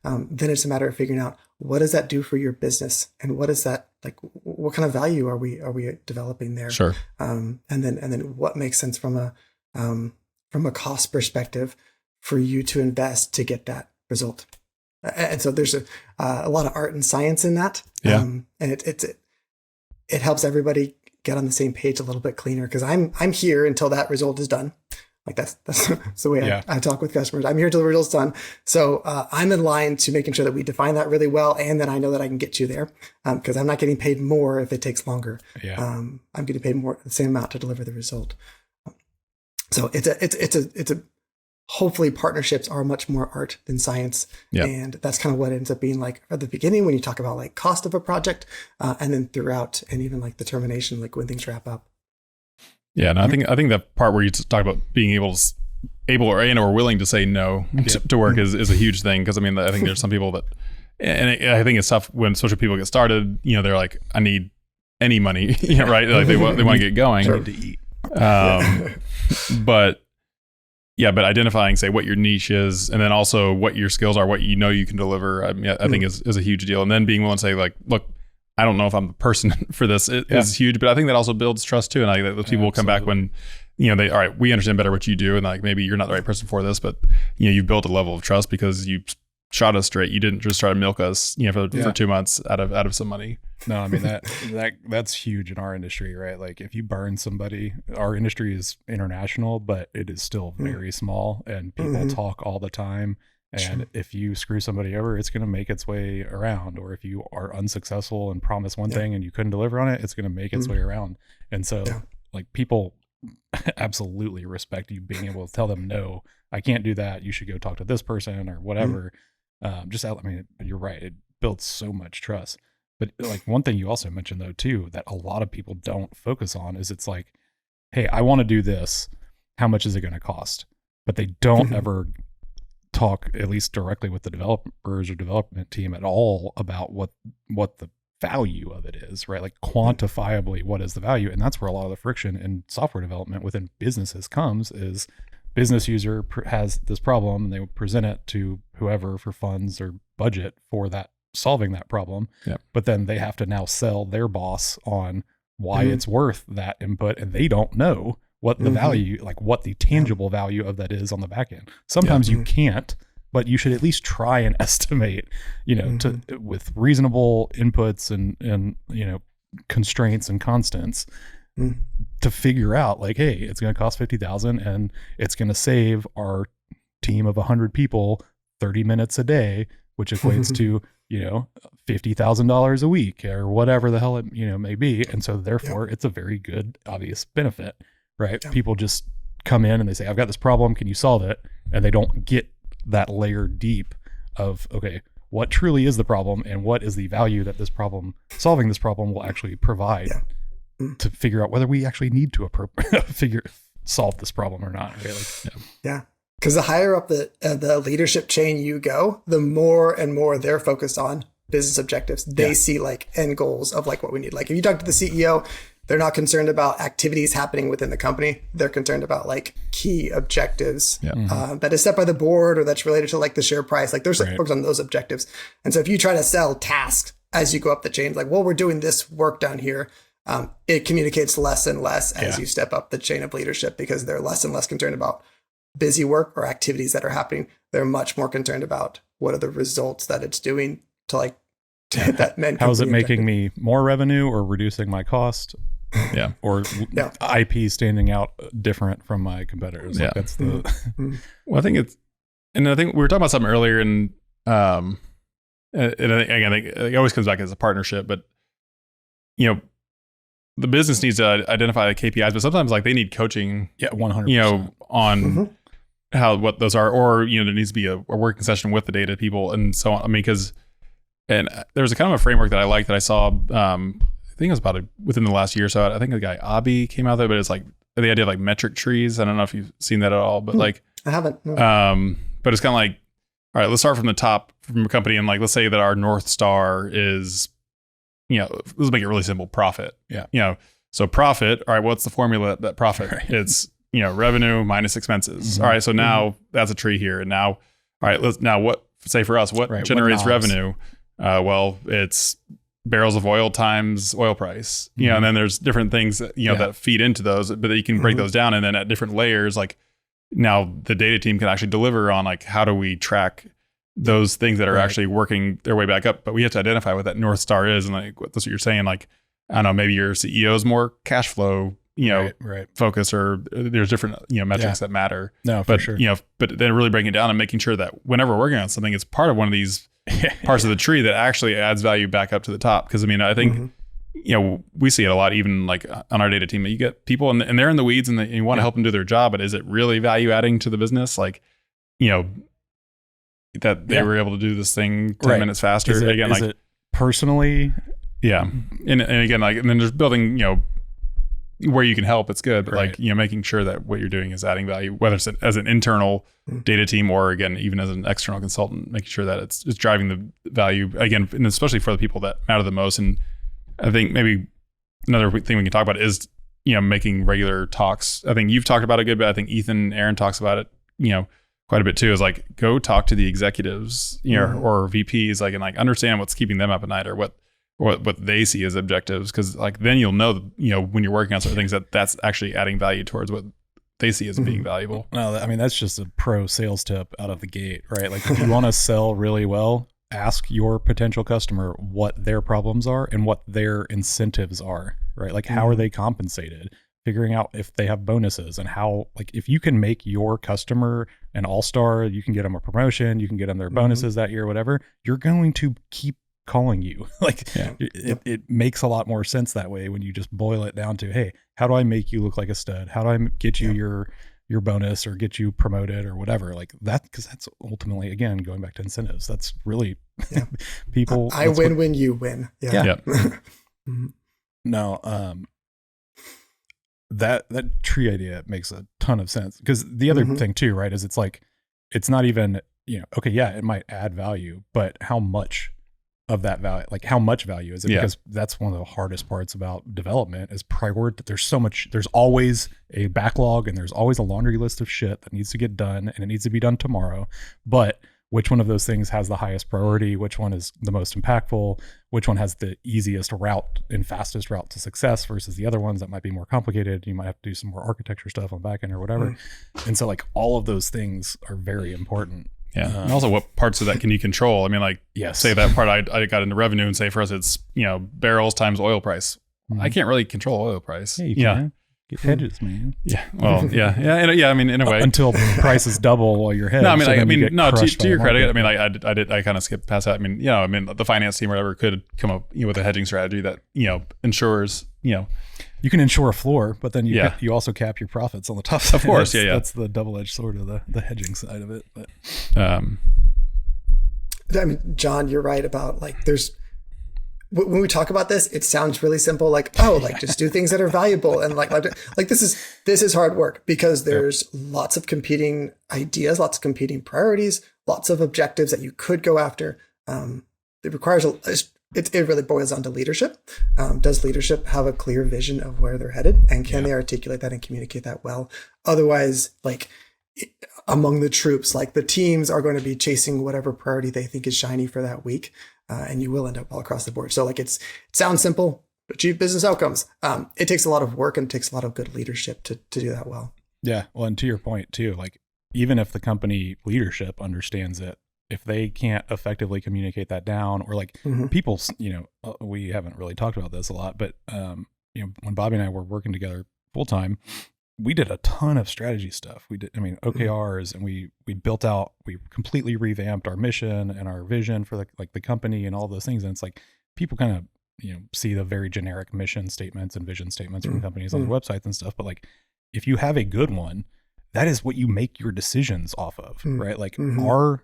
Then it's a matter of figuring out, what does that do for your business, and what is that, like, what kind of value are we developing there? Sure. And then what makes sense from a cost perspective for you to invest to get that result. And so there's a lot of art and science in that. And it helps everybody get on the same page a little bit cleaner, because I'm here until that result is done. Like that's the way I talk with customers. I'm here till the result's done. So I'm in line to making sure that we define that really well, and then I know that I can get you there, because I'm not getting paid more if it takes longer. I'm getting paid more, the same amount to deliver the result. So it's a hopefully partnerships are much more art than science. And that's kind of what ends up being like at the beginning when you talk about like cost of a project, and then throughout, and even like the termination, like when things wrap up. Yeah, and I think the part where you talk about being able or willing to say no to work is a huge thing. Because I mean, I think there's some people that, and I think it's tough when social people get started. You know, they're like, I need any money, you know, right? Like they want to get going. I need to eat. But identifying, say, what your niche is, and then also what your skills are, what you know you can deliver, I mean, I think is a huge deal. And then being willing to say, like, look, I don't know if I'm the person for this. It is huge, but I think that also builds trust too. And like those people will come back when, you know, all right, we understand better what you do, and like maybe you're not the right person for this, but you know, you've built a level of trust because you shot us straight. You didn't just try to milk us, you know, for 2 months out of some money. No, I mean that's huge in our industry, right? Like if you burn somebody, our industry is international, but it is still very small, and people talk all the time. And if you screw somebody over, it's going to make its way around. Or if you are unsuccessful and promise one thing and you couldn't deliver on it, it's going to make its way around. And so like people absolutely respect you being able to tell them, no, I can't do that. You should go talk to this person or whatever. I mean, you're right. It builds so much trust. But like one thing you also mentioned though, too, that a lot of people don't focus on is it's like, hey, I want to do this. How much is it going to cost? But they don't ever talk, at least directly with the developers or development team at all, about what the value of it is, right? Like quantifiably, what is the value? And that's where a lot of the friction in software development within businesses comes, is business user has this problem and they present it to whoever for funds or budget for that solving that problem. Yep. But then they have to now sell their boss on why it's worth that input, and they don't know what the value, like what the tangible value of that is on the back end. Sometimes you can't, but you should at least try and estimate, you know, with reasonable inputs and you know, constraints and constants to figure out like, hey, it's going to cost $50,000 and it's going to save our team of 100 people 30 minutes a day, which equates to, you know, $50,000 a week or whatever the hell it, you know, may be. And so therefore it's a very good, obvious benefit, right? People just come in and they say, I've got this problem. Can you solve it? And they don't get that layer deep of, okay, what truly is the problem and what is the value that this problem, solving this problem, will actually provide to figure out whether we actually need to solve this problem or not. Really. Yeah. Because the higher up the leadership chain you go, the more and more they're focused on business objectives. They see like end goals of like what we need. Like if you talk to the CEO, they're not concerned about activities happening within the company. They're concerned about like key objectives that is set by the board or that's related to like the share price. Like they're focused on those objectives. And so if you try to sell tasks as you go up the chain, like, well, we're doing this work down here. It communicates less and less as you step up the chain of leadership because they're less and less concerned about busy work or activities that are happening. They're much more concerned about what are the results that it's doing to like to hit that main. How is it making me more revenue or reducing my cost? Or IP standing out different from my competitors. Like that's the well, I think it's, and I think we were talking about something earlier, and I think it always comes back as a partnership, but you know, the business needs to identify the KPIs, but sometimes like they need coaching. 100%. You know, on what those are, or you know, there needs to be a working session with the data people and so on. I mean, because and there's a kind of a framework that I like that I saw. I think it was about within the last year or so. I think the guy Abi came out there, but it's like the idea of like metric trees. I don't know if you've seen that at all, but like I haven't. No. But it's kind of like, all right, let's start from the top from a company, and like let's say that our North Star is, you know, let's make it really simple, profit. Yeah. You know, so profit. All right, what's the formula that profit? Right. It's, you know, revenue minus expenses. All right, so now that's a tree here, and now, all right, what say for us, what generates revenue? Well, it's barrels of oil times oil price, you know, and then there's different things that, you know, that feed into those, but you can break those down. And then at different layers, like now the data team can actually deliver on like, how do we track those things that are actually working their way back up? But we have to identify what that North Star is. And like, that's what you're saying. Like, I don't know, maybe your CEO is more cash flow, you know, focus, or there's different, you know, metrics that matter. No, for sure. You know, but then really breaking it down and making sure that whenever we're working on something, it's part of one of these parts of the tree that actually adds value back up to the top. Because I mean, I think you know, we see it a lot, even like on our data team, that you get people and they're in the weeds and you want to help them do their job, but is it really value adding to the business? Like, you know, that they were able to do this thing 10 minutes faster. Is it personally? Yeah. And again, like, and then there's building, you know, where you can help, it's good, but like, you know, making sure that what you're doing is adding value, whether it's as an internal data team or again, even as an external consultant, making sure that it's driving the value again, and especially for the people that matter the most. And I think maybe another thing we can talk about is, you know, making regular talks. I think you've talked about it a good bit. I think Ethan, Aaron talks about it, you know, quite a bit too, is like, go talk to the executives, you know, or VPs, like, and like understand what's keeping them up at night or what they see as objectives. Cause like, then you'll know, you know, when you're working on certain things that's actually adding value towards what they see as being valuable. No, I mean, that's just a pro sales tip out of the gate, right? Like if you want to sell really well, ask your potential customer what their problems are and what their incentives are, right? Like how are they compensated? Figuring out if they have bonuses and how, like if you can make your customer an all-star, you can get them a promotion, you can get them their bonuses that year, whatever, you're going to keep calling you. Like it makes a lot more sense that way when you just boil it down to, hey, how do I make you look like a stud? How do I get you your bonus or get you promoted or whatever? Like that, because that's ultimately, again, going back to incentives, that's really people. I win when you win. No, that tree idea makes a ton of sense, because the other thing too, right, is it's like, it's not even, you know, okay, yeah, it might add value, but how much of that value, like how much value is it? Because that's one of the hardest parts about development is there's always a backlog and there's always a laundry list of shit that needs to get done and it needs to be done tomorrow. But which one of those things has the highest priority, which one is the most impactful, which one has the easiest route and fastest route to success versus the other ones that might be more complicated. You might have to do some more architecture stuff on back end or whatever. And so like all of those things are very important. Yeah. And also what parts of that can you control? I mean, like say that part I got into revenue and say for us, it's, barrels times oil price. I can't really control oil price. Yeah, you can. Get hedges, man. Yeah. Well, yeah. I mean, in a way, until prices double while you're hedged. No, I mean, so to your credit, I mean, I kind of skipped past that. I mean, the finance team or whatever could come up with a hedging strategy that, ensures, you can insure a floor, but then you also cap your profits on the top side. Of course. That's the double-edged sword of the hedging side of it. But I mean, John, you're right about like when we talk about this, it sounds really simple, like, just do things that are valuable. And like this is hard work because there's lots of competing ideas, lots of competing priorities, lots of objectives that you could go after. It requires it really boils down to leadership. Does leadership have a clear vision of where they're headed? And can they articulate that and communicate that well? Otherwise, like among the troops, like the teams are going to be chasing whatever priority they think is shiny for that week. And you will end up all across the board. So like it sounds simple, achieve business outcomes. It takes a lot of work and it takes a lot of good leadership to do that well. Yeah. Well, and to your point too, like even if the company leadership understands it, if they can't effectively communicate that down or like people, we haven't really talked about this a lot, but when Bobby and I were working together full time, we did a ton of strategy stuff. We did, OKRs, and we completely revamped our mission and our vision for the company and all those things. And it's like people kind of, see the very generic mission statements and vision statements from companies on their websites and stuff. But like, if you have a good one, that is what you make your decisions off of, right? Like our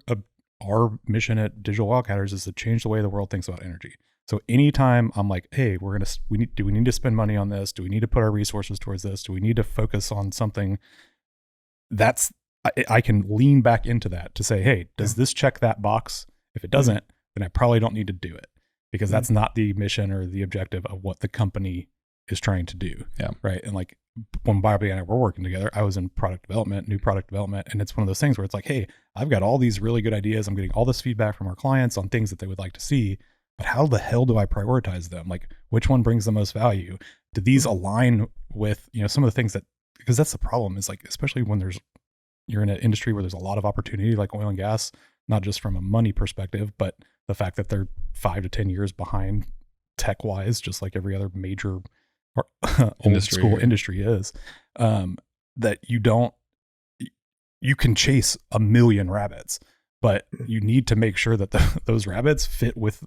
mission at Digital Wildcatters is to change the way the world thinks about energy. So anytime I'm like, hey, do we need to spend money on this? Do we need to put our resources towards this? Do we need to focus on something? I can lean back into that to say, hey, does this check that box? If it doesn't, then I probably don't need to do it because that's not the mission or the objective of what the company is trying to do. Yeah. Right. And like when Bobby and I were working together, I was in new product development. And it's one of those things where it's like, hey, I've got all these really good ideas. I'm getting all this feedback from our clients on things that they would like to see. But how the hell do I prioritize them? Like, which one brings the most value? Do these align with, some of the things because that's the problem is like, especially when you're in an industry where there's a lot of opportunity like oil and gas, not just from a money perspective, but the fact that they're 5 to 10 years behind tech wise, just like every other major old school industry is, that you can chase a million rabbits, but you need to make sure that those rabbits fit with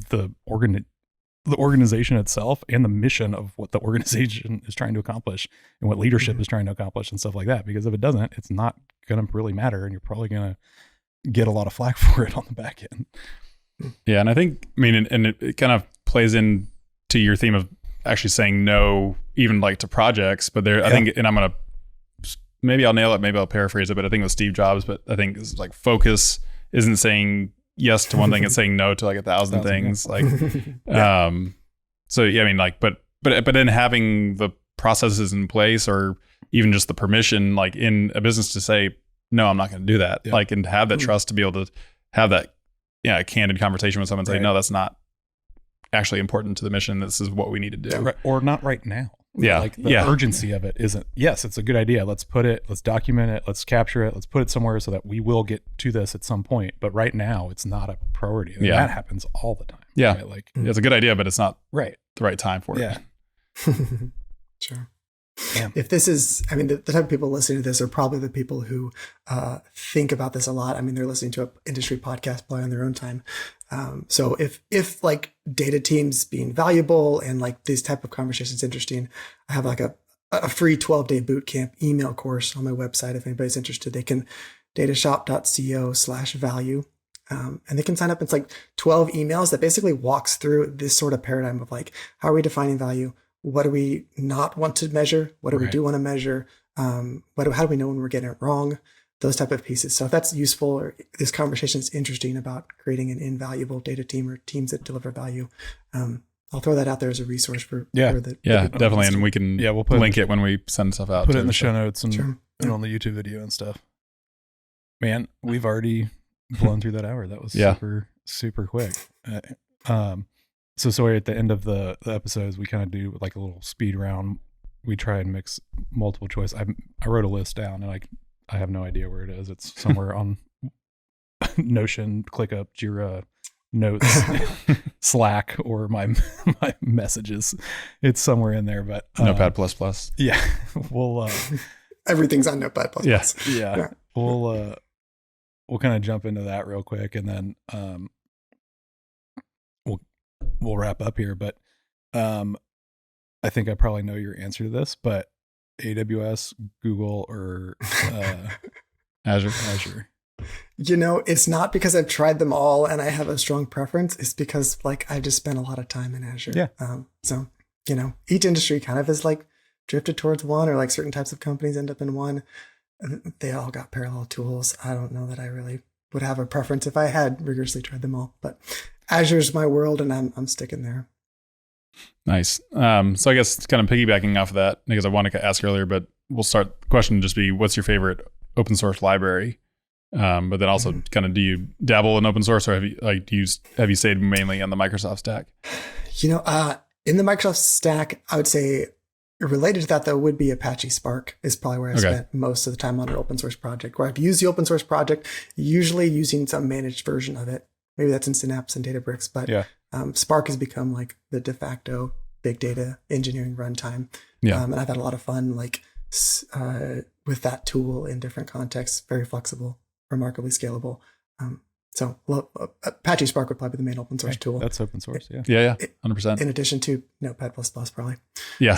the organization itself and the mission of what the organization is trying to accomplish and what leadership is trying to accomplish and stuff like that. Because if it doesn't, it's not going to really matter, and you're probably going to get a lot of flack for it on the back end. Yeah, and I think, and it kind of plays into your theme of actually saying no, even like to projects. But I think, and I'm gonna maybe I'll nail it, maybe I'll paraphrase it, but I think it was Steve Jobs. But I think it's like focus isn't saying yes to one thing and saying no to like 1,000 things. Like, so yeah, but then having the processes in place or even just the permission, like in a business to say, no, I'm not going to do that. Yeah. Like, and have that trust to be able to have that, a candid conversation with someone and say, no, that's not actually important to the mission. This is what we need to do. Yeah, right. Or not right now. Yeah. Like the urgency of it isn't, yes, it's a good idea. Let's document it. Let's capture it. Let's put it somewhere so that we will get to this at some point. But right now it's not a priority. And that happens all the time. Yeah. Right? Like it's a good idea, but it's not the right time for it. Yeah. Sure. Damn. If this is, the type of people listening to this are probably the people who think about this a lot. They're listening to an industry podcast probably on their own time. So if like data teams being valuable and like these type of conversations interesting, I have like a free 12-day bootcamp email course on my website. If anybody's interested, they can datashop.co/value. And they can sign up. It's like 12 emails that basically walks through this sort of paradigm of like, how are we defining value? What do we not want to measure? What do we do want to measure? How do we know when we're getting it wrong? Those type of pieces. So if that's useful or this conversation is interesting about creating an invaluable data team or teams that deliver value, I'll throw that out there as a resource for definitely. And we can we'll link it when we send stuff out. Put it in the show notes and on the YouTube video and stuff. Man, we've already blown through that hour. That was super, super quick. So Sawyer, at the end of the episodes, we kind of do like a little speed round. We try and mix multiple choice. I wrote a list down, and I have no idea where it is. It's somewhere on Notion, ClickUp, Jira, Notes, Slack, or my messages. It's somewhere in there, but Notepad++. Yeah, we'll everything's on Notepad++. Yeah. We'll kind of jump into that real quick, and then we'll wrap up here. But I think I probably know your answer to this, but AWS, Google, or Azure. It's not because I've tried them all and I have a strong preference. It's because I just spent a lot of time in Azure. Yeah. So each industry kind of is drifted towards one, or certain types of companies end up in one. They all got parallel tools. I don't know that I really would have a preference if I had rigorously tried them all, but Azure's my world, and I'm sticking there. Nice. So I guess kind of piggybacking off of that, because I wanted to ask earlier, but we'll start the question to just be, what's your favorite open source library? But then also kind of, do you dabble in open source, or have you stayed mainly on the Microsoft stack? In the Microsoft stack, I would say related to that though would be Apache Spark is probably where I spent most of the time on an open source project, where I've used the open source project, usually using some managed version of it. Maybe that's in Synapse and Databricks, but Spark has become the de facto big data engineering runtime. And I've had a lot of fun with that tool in different contexts, very flexible, remarkably scalable. So Apache Spark would probably be the main open source tool. That's open source, yeah. Yeah, 100%. In addition to Notepad++, probably. Yeah.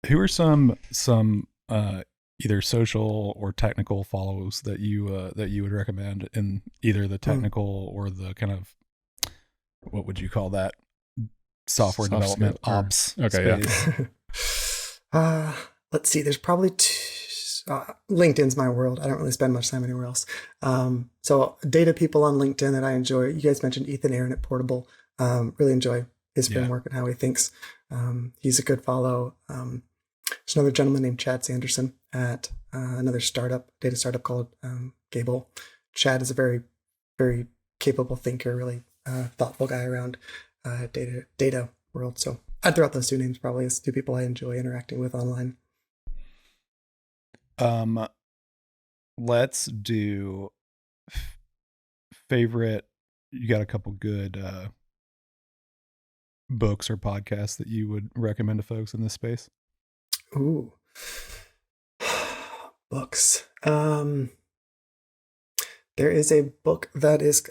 Who are some either social or technical follows that you would recommend in either the technical or the kind of, what would you call that, software development ops space? Let's see. There's probably LinkedIn's my world. I don't really spend much time anywhere else. So data people on LinkedIn that I enjoy. You guys mentioned Ethan Aaron at Portable. Really enjoy his framework and how he thinks. He's a good follow. There's another gentleman named Chad Sanderson at another data startup called Gable. Chad is a very, very capable thinker, really thoughtful guy around data world. So I'd throw out those two names probably as two people I enjoy interacting with online. Let's do favorite. You got a couple good books or podcasts that you would recommend to folks in this space? Ooh, books. There is a book that is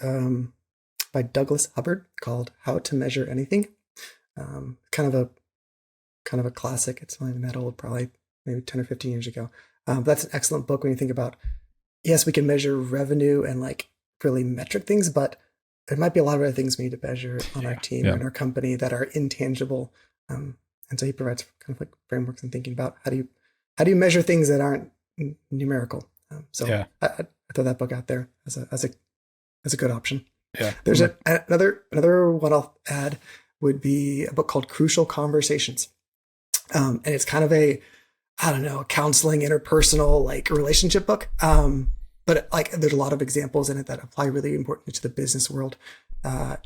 by Douglas Hubbard called How to Measure Anything. Kind of a classic. It's not even that old, probably maybe 10 or 15 years ago. That's an excellent book when you think about, yes, we can measure revenue and really metric things, but there might be a lot of other things we need to measure on our team or in our company that are intangible. And so he provides kind of frameworks and thinking about how do you measure things that aren't numerical. I throw that book out there as a good option. Yeah. There's another one I'll add would be a book called Crucial Conversations. And it's kind of a counseling, interpersonal, relationship book. But there's a lot of examples in it that apply really importantly to the business world.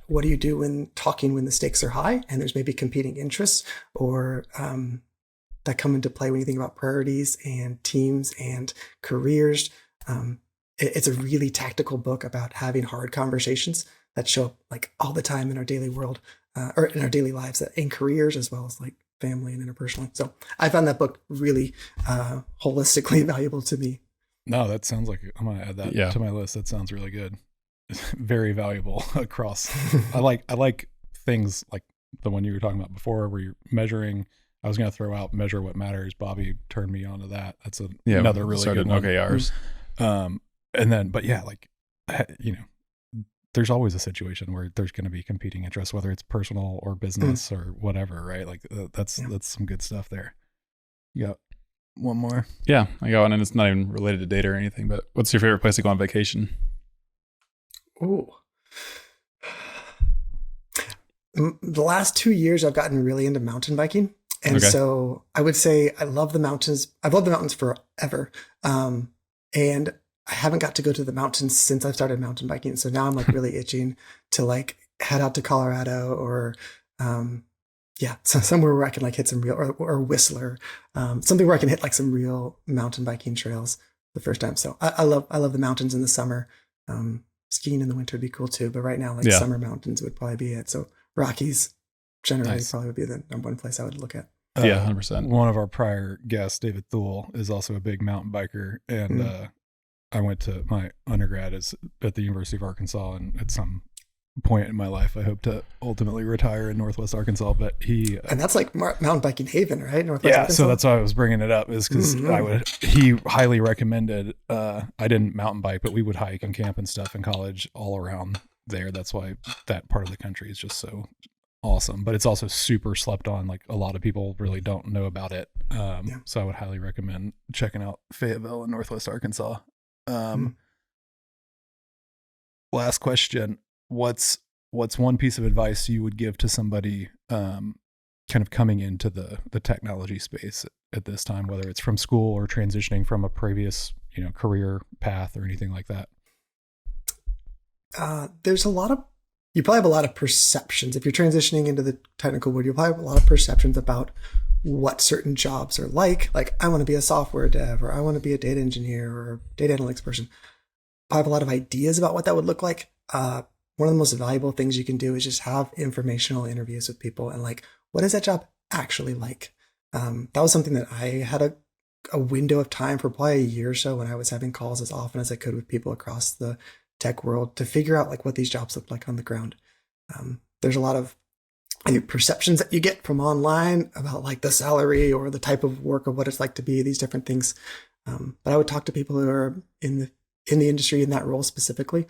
What do you do when the stakes are high and there's maybe competing interests or that come into play when you think about priorities and teams and careers? It's a really tactical book about having hard conversations that show up all the time in our daily world or in our daily lives, in careers as well as family and interpersonally. So I found that book really holistically valuable to me. No, that sounds like I'm going to add that to my list. That sounds really good. It's very valuable across. I like things like the one you were talking about before where you're measuring. I was going to throw out Measure What Matters. Bobby turned me onto that. That's another really good one. OKRs. And then, but there's always a situation where there's going to be competing interests, whether it's personal or business or whatever, right? That's some good stuff there. You got one more? Yeah, I got one, and it's not even related to data or anything, but what's your favorite place to go on vacation? Ooh. The last 2 years, I've gotten really into mountain biking. And so I would say I love the mountains. I've loved the mountains forever. And I haven't got to go to the mountains since I've started mountain biking. So now I'm like really itching to like head out to Colorado or, so somewhere where I can like hit some real, or Whistler, something where I can hit like some real mountain biking trails the first time. So I love the mountains in the summer. Skiing in the winter would be cool too. But right now, like summer mountains would probably be it. So Rockies generally probably would be the number one place I would look at. 100%. One of our prior guests, David Thule, is also a big mountain biker. And I went to my undergrad at the University of Arkansas, and at some point in my life, I hope to ultimately retire in Northwest Arkansas. But and that's like mountain biking haven, right? Northwest Arkansas. So that's why I was bringing it up, is because he highly recommended. I didn't mountain bike, but we would hike and camp and stuff in college all around there. That's why that part of the country is just so awesome. But it's also super slept on. Like a lot of people really don't know about it. So I would highly recommend checking out Fayetteville in Northwest Arkansas. Last question. What's one piece of advice you would give to somebody kind of coming into the technology space at this time, whether it's from school or transitioning from a previous, career path or anything like that? You probably have a lot of perceptions. If you're transitioning into the technical world, you probably have a lot of perceptions about what certain jobs are like. Like, I want to be a software dev, or I want to be a data engineer or data analytics person. I have a lot of ideas about what that would look like. One of the most valuable things you can do is just have informational interviews with people and like, what is that job actually like? That was something that I had a window of time for probably a year or so when I was having calls as often as I could with people across the tech world to figure out like what these jobs look like on the ground. There's a lot of perceptions that you get from online about like the salary or the type of work or what it's like to be these different things. But I would talk to people who are in the industry in that role specifically.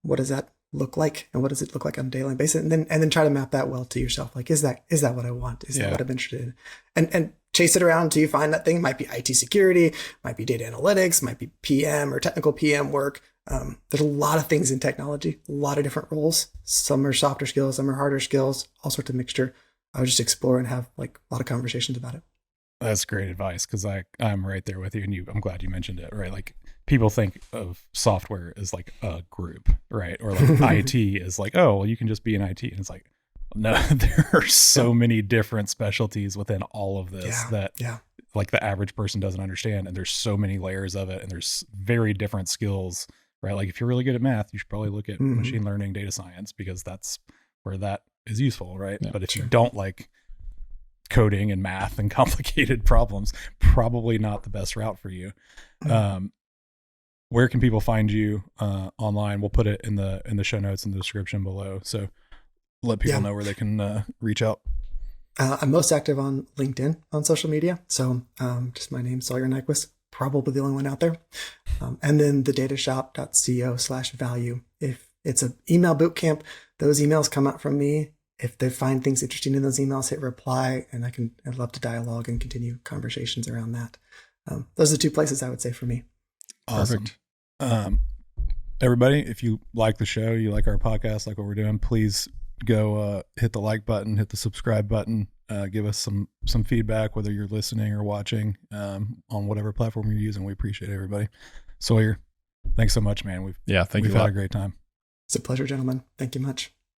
What does that look like, and what does it look like on a daily basis? And then try to map that well to yourself. Like, is that what I want? Is that what I'm interested in? And chase it around until you find that thing. It might be IT security, might be data analytics, might be PM or technical PM work. There's a lot of things in technology, a lot of different roles. Some are softer skills, some are harder skills, all sorts of mixture. I would just explore and have like a lot of conversations about it. That's great advice, because I'm right there with you, and I'm glad you mentioned it, right? Like, people think of software as like a group, right? Or like IT is like, oh, well, you can just be in IT. And it's like, no, there are so many different specialties within all of this that like the average person doesn't understand. And there's so many layers of it, and there's very different skills, right? Like, if you're really good at math, you should probably look at machine learning, data science, because that's where that is useful, right? But if you don't like coding and math and complicated problems, probably not the best route for you. Where can people find you online? We'll put it in the show notes in the description below. So let people know where they can reach out. I'm most active on LinkedIn on social media. So just my name, Sawyer Nyquist, probably the only one out there. And then thedatashop.co/value. If it's an email bootcamp, those emails come out from me. If they find things interesting in those emails, hit reply, and I'd love to dialogue and continue conversations around that. Those are the two places I would say for me. Awesome. Perfect. Everybody, if you like the show, you like our podcast, like what we're doing, please go hit the like button, hit the subscribe button, give us some feedback, whether you're listening or watching on whatever platform you're using. We appreciate everybody. Sawyer, thanks so much, man. We've had a great time. It's a pleasure, gentlemen. Thank you much.